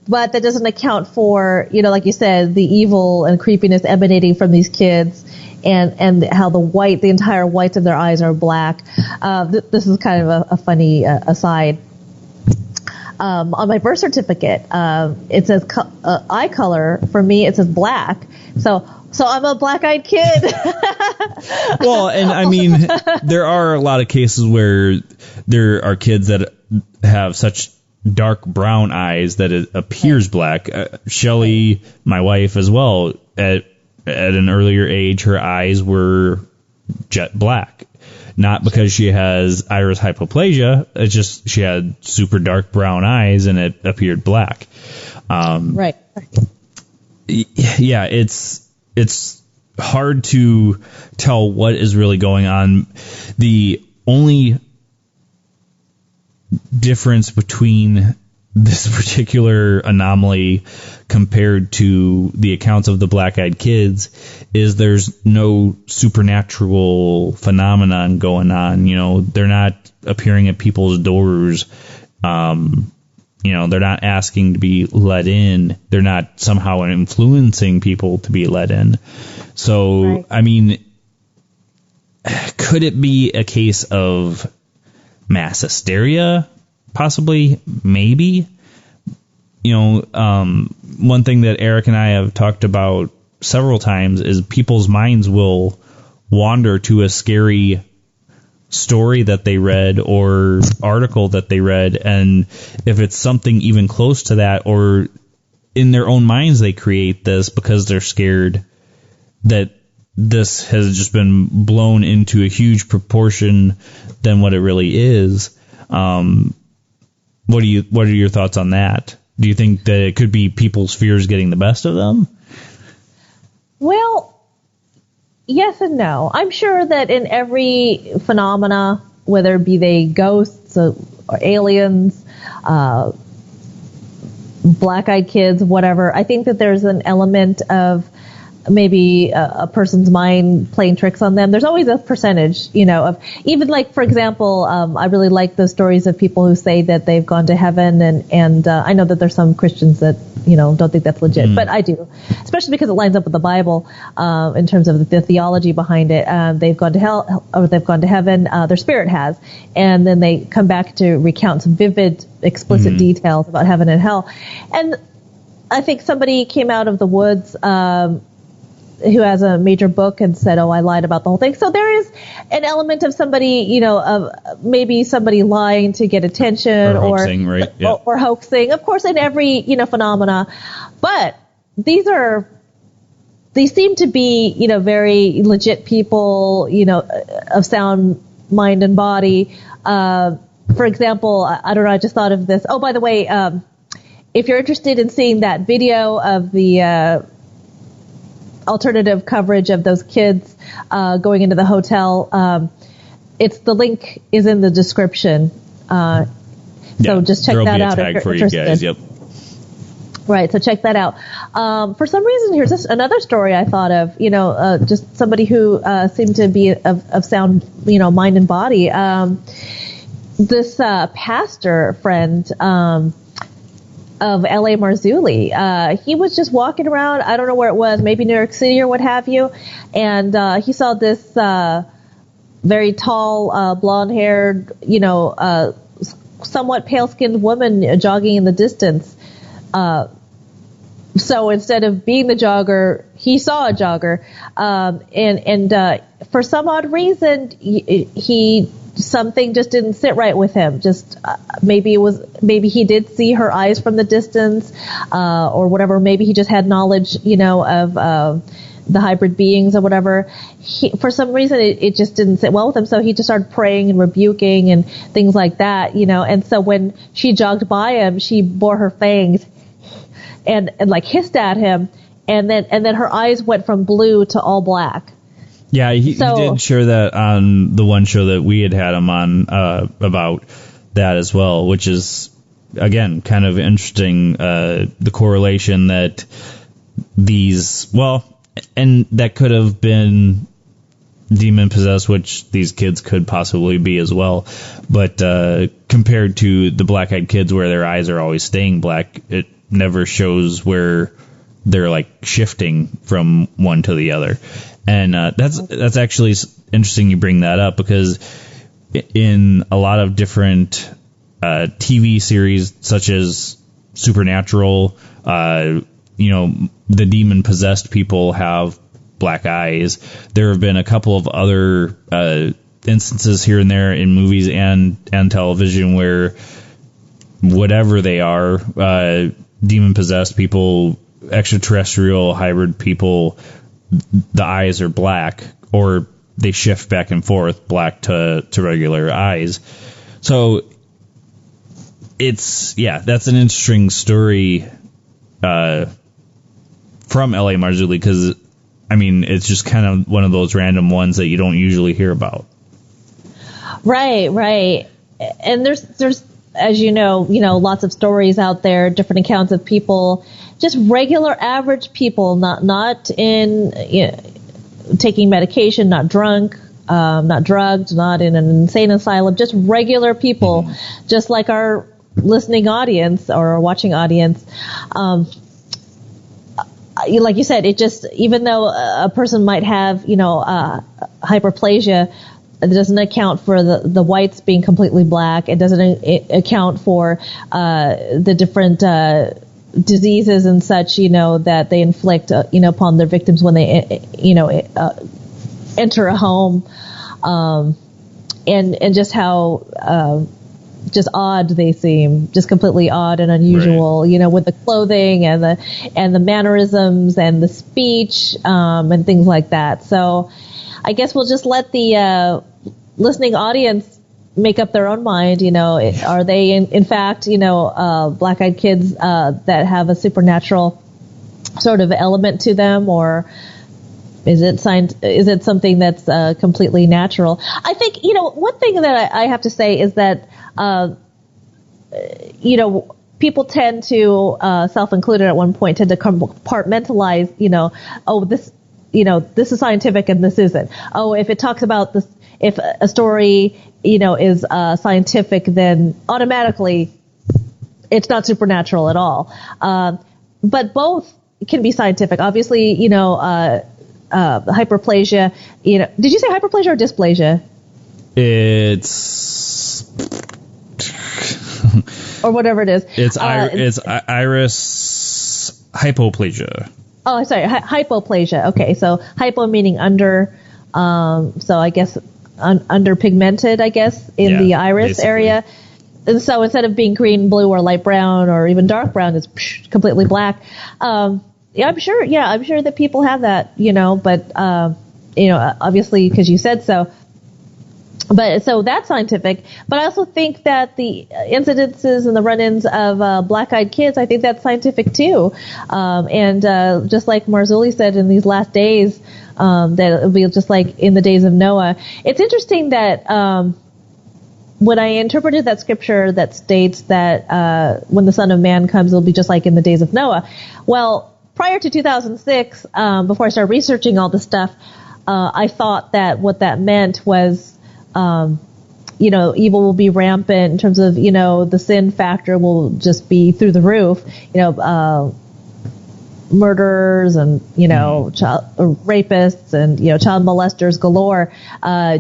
But that doesn't account for, like you said, the evil and creepiness emanating from these kids, and how the entire whites of their eyes are black. This is kind of a funny aside. On my birth certificate, it says eye color. For me, it says black. So I'm a black-eyed kid. Well, and there are a lot of cases where there are kids that have such dark brown eyes that it appears black. Shelly, my wife as well, at an earlier age, her eyes were jet black. Not because she has iris hypoplasia, it's just she had super dark brown eyes and it appeared black. Right. Yeah, it's hard to tell what is really going on. The only difference between this particular anomaly compared to the accounts of the black-eyed kids is there's no supernatural phenomenon going on. You know, they're not appearing at people's doors. You know, they're not asking to be let in. They're not somehow influencing people to be let in. So, right. I mean, could it be a case of mass hysteria? Possibly, maybe. You know, one thing that Eric and I have talked about several times is people's minds will wander to a scary story that they read or article that they read, and if it's something even close to that, or in their own minds they create this because they're scared that this has just been blown into a huge proportion than what it really is. What are your thoughts on that? Do you think that it could be people's fears getting the best of them? Well, yes and no. I'm sure that in every phenomena, whether it be they ghosts or aliens, black-eyed kids, whatever, I think that there's an element of maybe a person's mind playing tricks on them. There's always a percentage, you know, of even like, for example, I really like those stories of people who say that they've gone to heaven, and I know that there's some Christians that, you know, don't think that's legit, but I do, especially because it lines up with the Bible in terms of the theology behind it. They've gone to hell, or they've gone to heaven, their spirit has, and then they come back to recount some vivid, explicit details about heaven and hell. And I think somebody came out of the woods who has a major book and said, oh, I lied about the whole thing. So there is an element of somebody, you know, of maybe somebody lying to get attention or hoaxing, right? Yeah. or hoaxing, of course, in every, you know, phenomena. But they seem to be, you know, very legit people, you know, of sound mind and body. For example, I don't know, I just thought of this. Oh, by the way, if you're interested in seeing that video of the alternative coverage of those kids going into the hotel, the link is in the description. So just check that out if you're interested. Guys, yep. Right, so check that out. For some reason, here's just another story I thought of. You know, just somebody who seemed to be of sound, you know, mind and body. This pastor friend of L.A. Marzulli. He was just walking around, I don't know where it was, maybe New York City or what have you, and he saw this very tall, blonde-haired, you know, somewhat pale-skinned woman jogging in the distance. So instead of being the jogger, he saw a jogger, and for some odd reason, he something just didn't sit right with him. Just maybe he did see her eyes from the distance, or whatever. Maybe he just had knowledge, you know, of the hybrid beings or whatever. For some reason, it just didn't sit well with him. So he just started praying and rebuking and things like that, you know. And so when she jogged by him, she bore her fangs and like hissed at him, and then her eyes went from blue to all black. Yeah, he did share that on the one show that we had him on about that as well, which is, again, kind of interesting, the correlation that and that could have been demon-possessed, which these kids could possibly be as well, but compared to the black-eyed kids where their eyes are always staying black, it never shows where they're like shifting from one to the other. And that's actually interesting you bring that up, because in a lot of different TV series, such as Supernatural, you know, the demon-possessed people have black eyes. There have been a couple of other instances here and there in movies and television where whatever they are, demon-possessed people, extraterrestrial, hybrid people, the eyes are black, or they shift back and forth, black to regular eyes. So that's an interesting story from L.A. Marzulli, because I mean, it's just kind of one of those random ones that you don't usually hear about. Right. And there's as you know, lots of stories out there, different accounts of people, just regular average people, not in taking medication, not drunk, not drugged, not in an insane asylum, just regular people, just like our listening audience or watching audience. Like you said, it just, even though a person might have, hyperplasia, it doesn't account for the whites being completely black. It doesn't account for the different diseases and such, that they inflict, upon their victims when they, enter a home, and just how just odd they seem, just completely odd and unusual, right. With the clothing and the mannerisms and the speech, and things like that. So I guess we'll just let the listening audience make up their own mind. Are they in fact, black-eyed kids that have a supernatural sort of element to them, or is it something that's completely natural? I think, one thing that I have to say is that, people tend to, self-included at one point, tend to compartmentalize, this is scientific and this isn't. Oh, if it talks about this, if a story, is scientific, then automatically it's not supernatural at all. But both can be scientific. Obviously, hyperplasia, did you say hyperplasia or dysplasia? It's or whatever it is. It's iris hypoplasia. Oh, sorry, hypoplasia. Okay, so hypo meaning under, so I guess underpigmented, I guess, in the iris basically. Area. And so instead of being green, blue, or light brown, or even dark brown, it's completely black. I'm sure that people have that, but, obviously because you said so. But so that's scientific. But I also think that the incidences and the run-ins of black-eyed kids, I think that's scientific too. And just like Marzulli said in these last days, that it'll be just like in the days of Noah. It's interesting that when I interpreted that scripture that states that when the Son of Man comes, it'll be just like in the days of Noah. Well, prior to 2006, before I started researching all this stuff, I thought that what that meant was evil will be rampant in terms of, the sin factor will just be through the roof, murderers and, child rapists and, child molesters galore,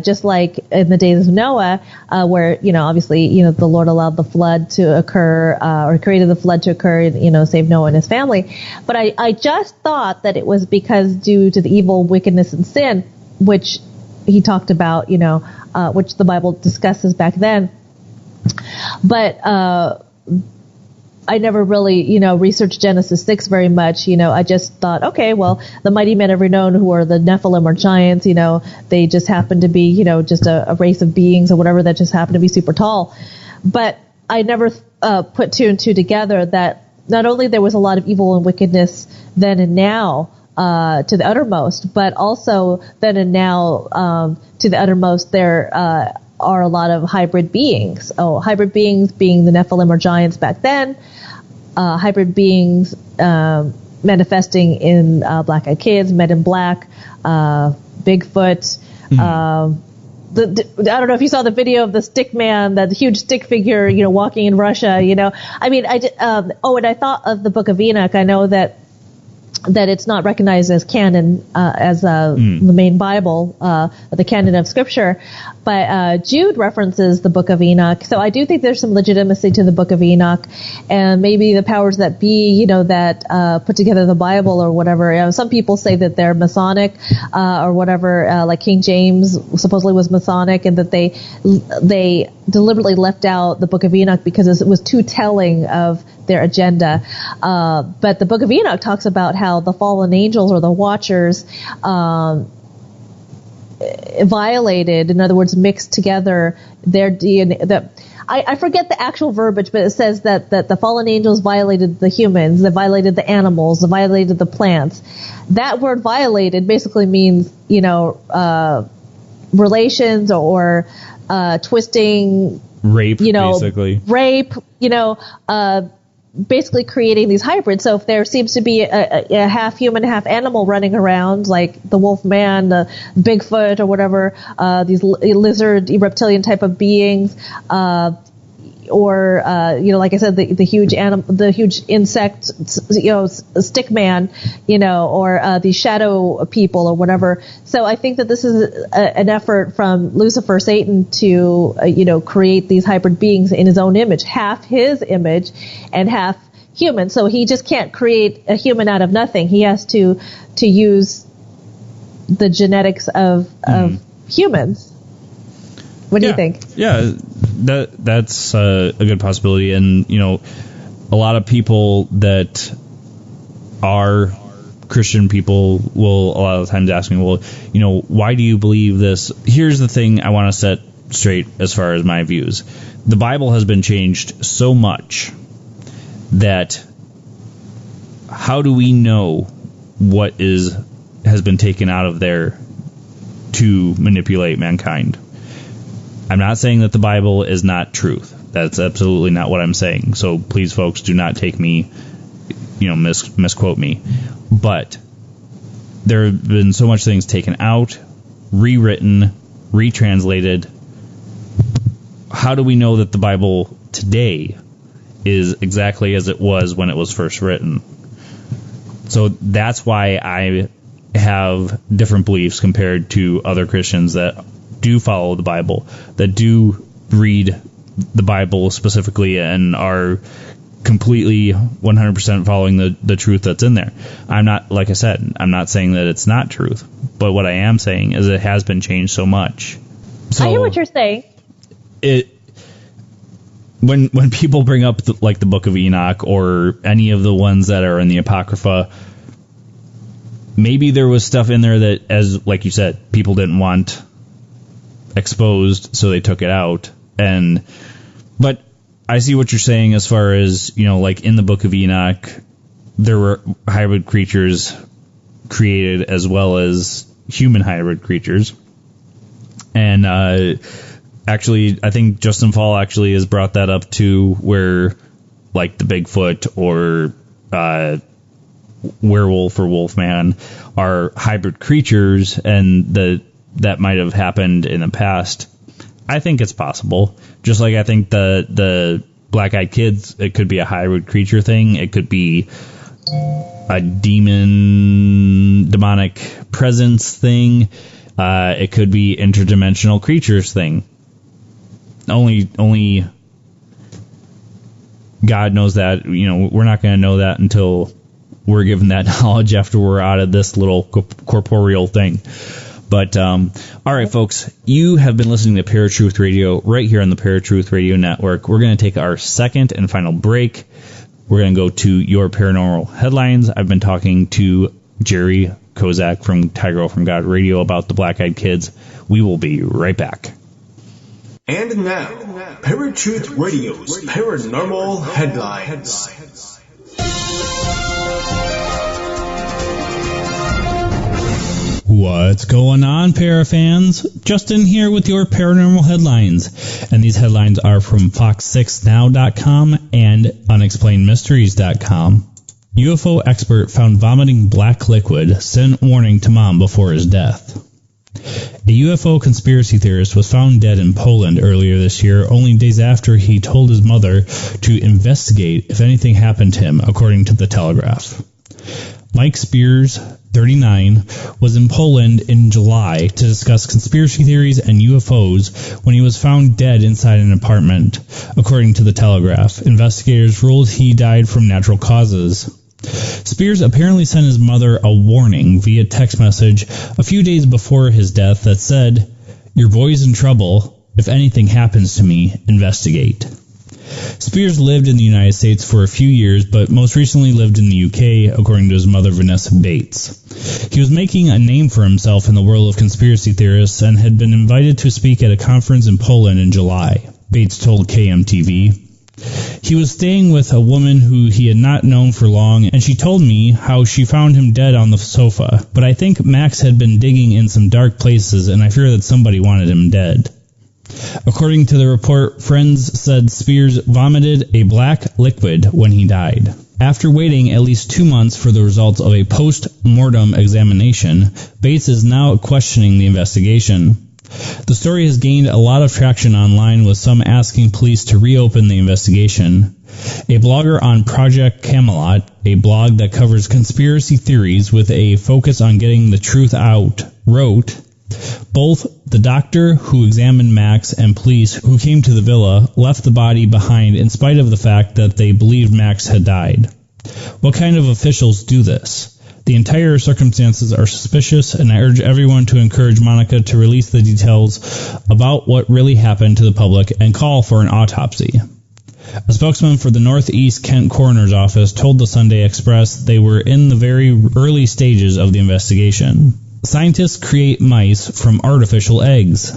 just like in the days of Noah, where, obviously, the Lord allowed the flood to occur, or created the flood to occur, save Noah and his family. But I just thought that it was because due to the evil, wickedness, and sin, which he talked about, which the Bible discusses back then. But I never really, researched Genesis 6 very much. I just thought, okay, well, the mighty men ever known who are the Nephilim or giants, they just happen to be, just a race of beings or whatever that just happen to be super tall. But I never put two and two together that not only there was a lot of evil and wickedness then and now, to the uttermost, but also then and now to the uttermost there are a lot of hybrid beings. Oh, hybrid beings being the Nephilim or giants back then, hybrid beings manifesting in black-eyed kids, Men in Black, Bigfoot. I don't know if you saw the video of the stick man, that huge stick figure, walking in Russia. I mean, and I thought of the Book of Enoch. I know that it's not recognized as canon, as the main Bible, the canon of Scripture. But Jude references the Book of Enoch. So I do think there's some legitimacy to the Book of Enoch. And maybe the powers that be, that put together the Bible or whatever. Some people say that they're Masonic, or whatever, like King James supposedly was Masonic, and that they deliberately left out the Book of Enoch because it was too telling of their agenda. But the Book of Enoch talks about how the fallen angels or the watchers violated, in other words, mixed together their DNA. I forget the actual verbiage, but it says that the fallen angels violated the humans, they violated the animals, they violated the plants. That word violated basically means, relations or twisting, rape, basically. Rape, basically creating these hybrids. So if there seems to be a half human, half animal running around, like the wolf man, the Bigfoot or whatever, these lizard, reptilian type of beings, or like I said, the huge the huge insect, stick man, or the shadow people or whatever. So I think that this is an effort from Lucifer, Satan, to create these hybrid beings in his own image, half his image and half human. So he just can't create a human out of nothing. He has to use the genetics of humans. What do you think? Yeah, that's a good possibility, and a lot of people that are Christian people will a lot of times ask me, well, why do you believe this? Here's the thing I want to set straight as far as my views. The Bible has been changed so much that how do we know what has been taken out of there to manipulate mankind? I'm not saying that the Bible is not truth. That's absolutely not what I'm saying. So please, folks, do not take me, misquote me. But there have been so much things taken out, rewritten, retranslated. How do we know that the Bible today is exactly as it was when it was first written? So that's why I have different beliefs compared to other Christians that do follow the Bible, that do read the Bible specifically and are completely 100% following the truth that's in there. I'm not, like I said, I'm not saying that it's not truth, but what I am saying is it has been changed so much. So I hear what you're saying. When people bring up the Book of Enoch or any of the ones that are in the Apocrypha, maybe there was stuff in there that, as like you said, people didn't want exposed, so they took it out. But I see what you're saying as far as, like in the Book of Enoch, there were hybrid creatures created as well as human hybrid creatures. And actually, I think Justin Fall actually has brought that up too, where like the Bigfoot or werewolf or wolfman are hybrid creatures, and that might have happened in the past. I think it's possible. Just like I think the Black-Eyed Kids, it could be a hybrid creature thing. It could be a demonic presence thing. It could be interdimensional creatures thing. Only God knows that. We're not going to know that until we're given that knowledge after we're out of this little corporeal thing. But, all right, folks, you have been listening to Paratruth Radio right here on the Paratruth Radio Network. We're going to take our second and final break. We're going to go to your paranormal headlines. I've been talking to Jeri Kozak from Girl from God Radio about the Black-Eyed Kids. We will be right back. And now, Paratruth Radio's paranormal headlines. What's going on, Parafans? Justin here with your paranormal headlines. And these headlines are from Fox6now.com and UnexplainedMysteries.com. UFO expert found vomiting black liquid, sent warning to mom before his death. A UFO conspiracy theorist was found dead in Poland earlier this year, only days after he told his mother to investigate if anything happened to him, according to The Telegraph. Mike Spears, 39, was in Poland in July to discuss conspiracy theories and UFOs when he was found dead inside an apartment, according to The Telegraph. Investigators ruled he died from natural causes. Spears apparently sent his mother a warning via text message a few days before his death that said, "Your boy's in trouble. If anything happens to me, investigate." Spears lived in the United States for a few years, but most recently lived in the UK, according to his mother, Vanessa Bates. He was making a name for himself in the world of conspiracy theorists and had been invited to speak at a conference in Poland in July. Bates told KMTV. He was staying with a woman who he had not known for long, and she told me how she found him dead on the sofa. But I think Max had been digging in some dark places, and I fear that somebody wanted him dead. According to the report, friends said Spears vomited a black liquid when he died. After waiting at least 2 months for the results of a post-mortem examination, Bates is now questioning the investigation. The story has gained a lot of traction online, with some asking police to reopen the investigation. A blogger on Project Camelot, a blog that covers conspiracy theories with a focus on getting the truth out, wrote, "Both the doctor who examined Max and police who came to the villa left the body behind in spite of the fact that they believed Max had died. What kind of officials do this? The entire circumstances are suspicious, and I urge everyone to encourage Monica to release the details about what really happened to the public and call for an autopsy." A spokesman for the Northeast Kent Coroner's Office told the Sunday Express they were in the very early stages of the investigation. Scientists create mice from artificial eggs.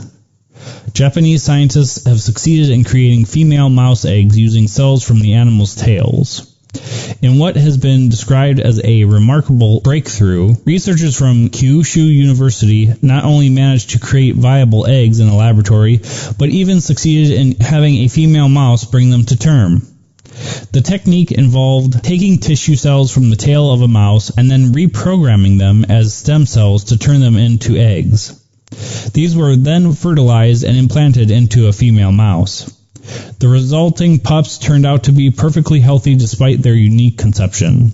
Japanese scientists have succeeded in creating female mouse eggs using cells from the animal's tails. In what has been described as a remarkable breakthrough, researchers from Kyushu University not only managed to create viable eggs in a laboratory, but even succeeded in having a female mouse bring them to term. The technique involved taking tissue cells from the tail of a mouse and then reprogramming them as stem cells to turn them into eggs. These were then fertilized and implanted into a female mouse. The resulting pups turned out to be perfectly healthy despite their unique conception.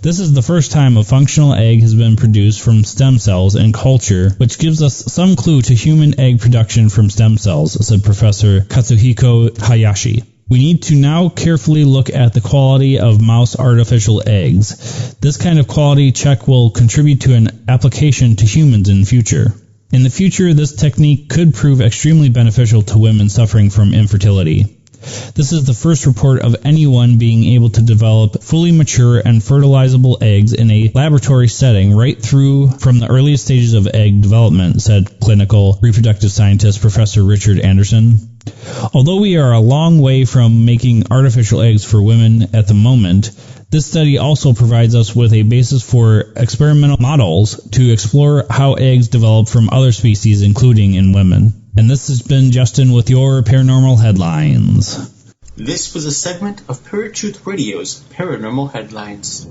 This is the first time a functional egg has been produced from stem cells in culture, which gives us some clue to human egg production from stem cells, said Professor Katsuhiko Hayashi. We need to now carefully look at the quality of mouse artificial eggs. This kind of quality check will contribute to an application to humans in the future. In the future, this technique could prove extremely beneficial to women suffering from infertility. This is the first report of anyone being able to develop fully mature and fertilizable eggs in a laboratory setting right through from the earliest stages of egg development, said clinical reproductive scientist Professor Richard Anderson. Although we are a long way from making artificial eggs for women at the moment, this study also provides us with a basis for experimental models to explore how eggs develop from other species, including in women. And this has been Justin with your Paranormal Headlines. This was a segment of Paratruth Radio's Paranormal Headlines.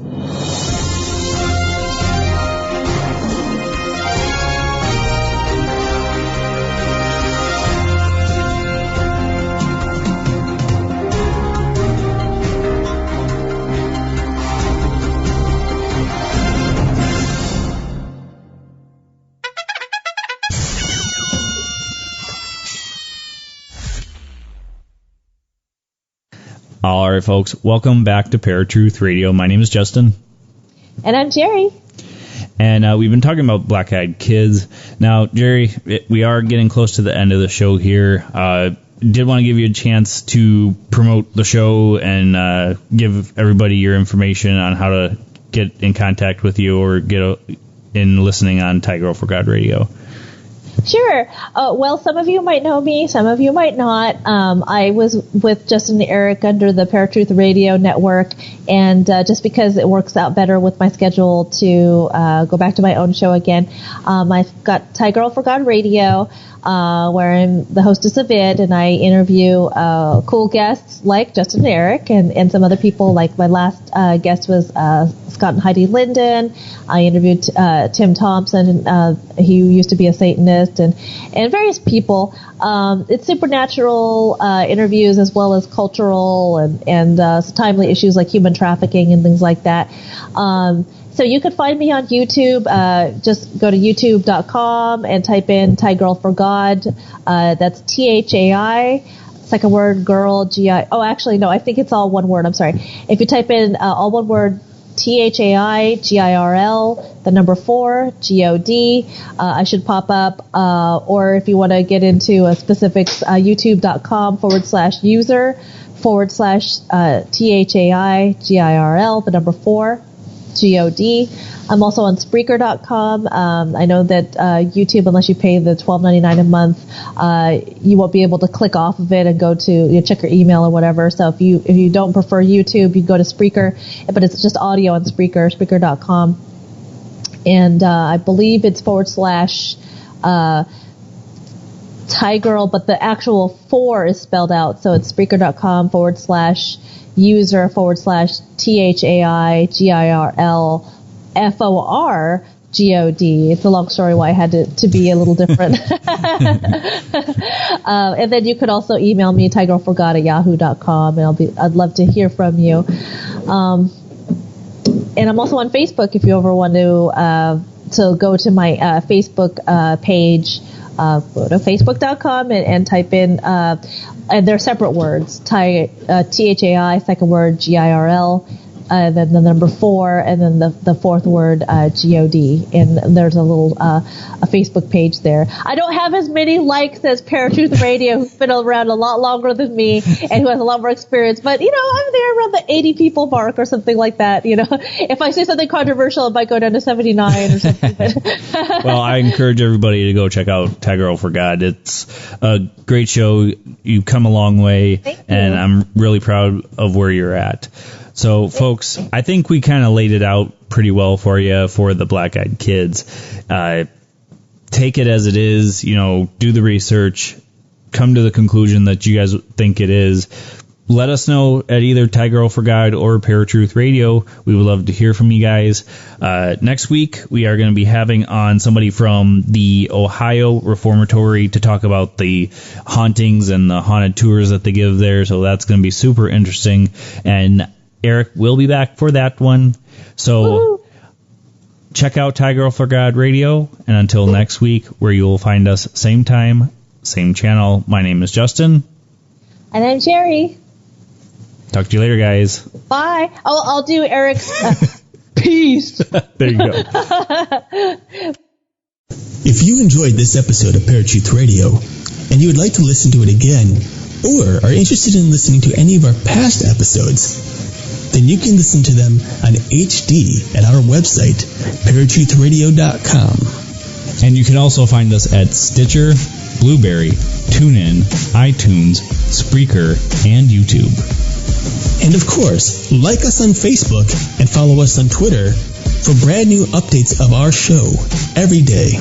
All right, folks, welcome back to Paratruth Radio. My name is Justin. And I'm Jeri. And we've been talking about black-eyed kids. Now, Jeri, we are getting close to the end of the show here. Did want to give you a chance to promote the show and give everybody your information on how to get in contact with you or get in listening on Thai Girl for God Radio. Sure. Well, some of you might know me, some of you might not. I was with Justin and Eric under the Paratruth Radio Network, and just because it works out better with my schedule to go back to my own show again, I've got Thai Girl for God Radio, where I'm the hostess of it, and I interview cool guests like Justin and Eric and some other people. Like my last guest was Scott and Heidi Linden. I interviewed Tim Thompson. He used to be a Satanist, and various people. It's supernatural interviews as well as cultural and timely issues like human trafficking and things like that. So you can find me on YouTube. Just go to youtube.com and type in Thai Girl for God. That's THAI. Second word, girl, G-I. Oh, actually, no, I think it's all one word. I'm sorry. If you type in all one word, THAI, GIRL, the number 4, GOD, I should pop up. Or if you want to get into specifics, youtube.com/user/THAI, GIRL, the number 4. G-O-D. I'm also on Spreaker.com. I know that YouTube, unless you pay the $12.99 a month, you won't be able to click off of it and go to check your email or whatever. So if you don't prefer YouTube, you go to Spreaker, but it's just audio on Spreaker.com. And I believe it's / Tygirl, but the actual 4 is spelled out. So it's Spreaker.com / user / THAIGIRLFORGOD. It's a long story why I had to be a little different. And then you could also email me, tygirlforgod@yahoo.com, and I'd love to hear from you. And I'm also on Facebook if you ever want to go to my Facebook page. Go to facebook.com and type in, and they're separate words, THAI, second word, GIRL, then the number 4, and then the fourth word, GOD. And there's a little a Facebook page there. I don't have as many likes as Paratruth Radio, who's been around a lot longer than me and who has a lot more experience. But, I'm there around the 80 people mark or something like that. If I say something controversial, it might go down to 79 or something. Well, I encourage everybody to go check out Tygirl for God. It's a great show. You've come a long way, and I'm really proud of where you're at. So, folks, I think we kind of laid it out pretty well for you for the Black Eyed Kids. Take it as it is, do the research, come to the conclusion that you guys think it is. Let us know at either Tygirl for God or Paratruth Radio. We would love to hear from you guys. Next week, we are going to be having on somebody from the Ohio Reformatory to talk about the hauntings and the haunted tours that they give there. So that's going to be super interesting. And Eric will be back for that one. So Woo-hoo. Check out Tygirl for God Radio. And until next week, where you will find us same time, same channel. My name is Justin. And I'm Jeri. Talk to you later, guys. Bye. I'll do Eric's peace. There you go. If you enjoyed this episode of Paratruth Radio and you would like to listen to it again, or are interested in listening to any of our past episodes, then you can listen to them on HD at our website, paratruthradio.com. And you can also find us at Stitcher, Blueberry, TuneIn, iTunes, Spreaker, and YouTube. And of course, like us on Facebook and follow us on Twitter for brand new updates of our show every day.